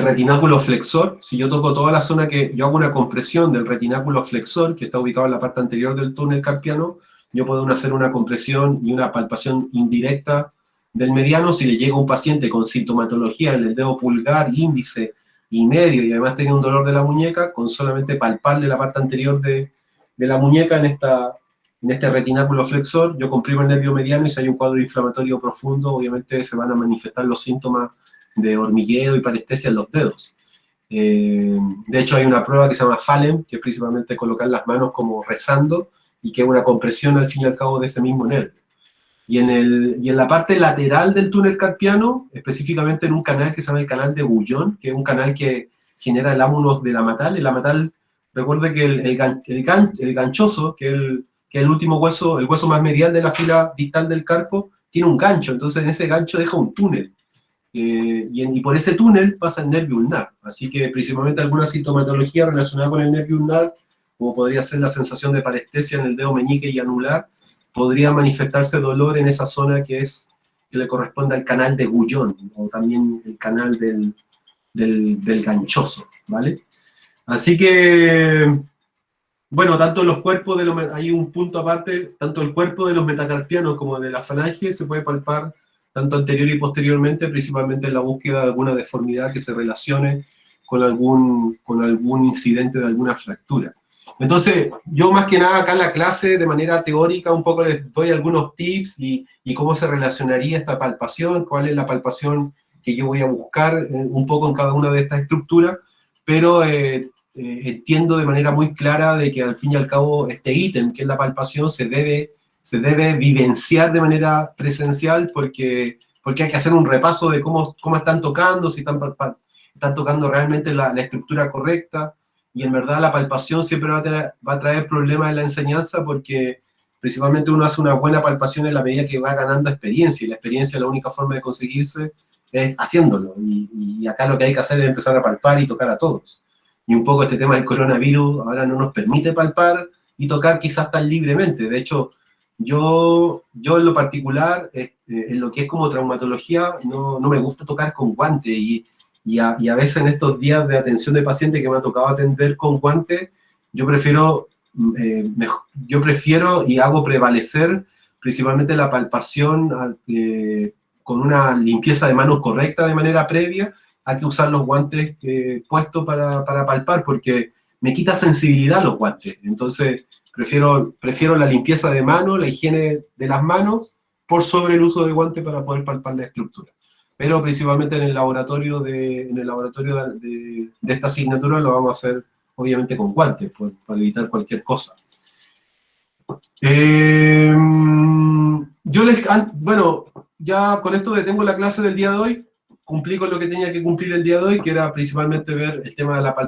retináculo flexor. Si yo toco toda la zona yo hago una compresión del retináculo flexor, que está ubicado en la parte anterior del túnel carpiano, yo puedo hacer una compresión y una palpación indirecta del mediano. Si le llega a un paciente con sintomatología en el dedo pulgar, índice y medio, y además tiene un dolor de la muñeca, con solamente palparle la parte anterior de la muñeca en este retináculo flexor, yo comprimo el nervio mediano, y si hay un cuadro inflamatorio profundo, obviamente se van a manifestar los síntomas de hormigueo y parestesia en los dedos. De hecho, hay una prueba que se llama Fallen, que es principalmente colocar las manos como rezando, y que es una compresión al fin y al cabo de ese mismo nervio. Y en la parte lateral del túnel carpiano, específicamente en un canal que se llama el canal de Guyon, que es un canal que genera el ámulos de la matal. El amatal, recuerde que el ganchoso, que es el último hueso, el hueso más medial de la fila distal del carpo, tiene un gancho. Entonces en ese gancho deja un túnel. Y por ese túnel pasa el nervio ulnar. Así que principalmente alguna sintomatología relacionada con el nervio ulnar, como podría ser la sensación de parestesia en el dedo meñique y anular, podría manifestarse dolor en esa zona que le corresponde al canal de Guyon, o también el canal del ganchoso, ¿vale? Así que, bueno, tanto los cuerpos hay un punto aparte, tanto el cuerpo de los metacarpianos como de la falange se puede palpar tanto anterior y posteriormente, principalmente en la búsqueda de alguna deformidad que se relacione con algún incidente de alguna fractura. Entonces, yo más que nada acá en la clase, de manera teórica, un poco les doy algunos tips y cómo se relacionaría esta palpación, cuál es la palpación que yo voy a buscar un poco en cada una de estas estructuras, pero entiendo de manera muy clara de que al fin y al cabo este ítem, que es la palpación, se debe vivenciar de manera presencial, porque hay que hacer un repaso de cómo están tocando, si están tocando realmente la estructura correcta. Y en verdad la palpación siempre va a traer problemas en la enseñanza, porque principalmente uno hace una buena palpación en la medida que va ganando experiencia, y la experiencia, la única forma de conseguirse es haciéndolo, y acá lo que hay que hacer es empezar a palpar y tocar a todos. Y un poco este tema del coronavirus ahora no nos permite palpar y tocar quizás tan libremente. De hecho, yo en lo particular, en lo que es como traumatología, no me gusta tocar con guantes, y y a veces en estos días de atención de paciente que me ha tocado atender con guantes, yo prefiero y hago prevalecer principalmente la palpación con una limpieza de manos correcta de manera previa, a que usar los guantes puestos para palpar, porque me quita sensibilidad los guantes. Entonces, prefiero la limpieza de mano, la higiene de las manos, por sobre el uso de guantes para poder palpar la estructura. Pero principalmente en el laboratorio de esta asignatura lo vamos a hacer obviamente con guantes, para evitar cualquier cosa. Bueno, ya con esto detengo la clase del día de hoy, cumplí con lo que tenía que cumplir el día de hoy, que era principalmente ver el tema de la palpación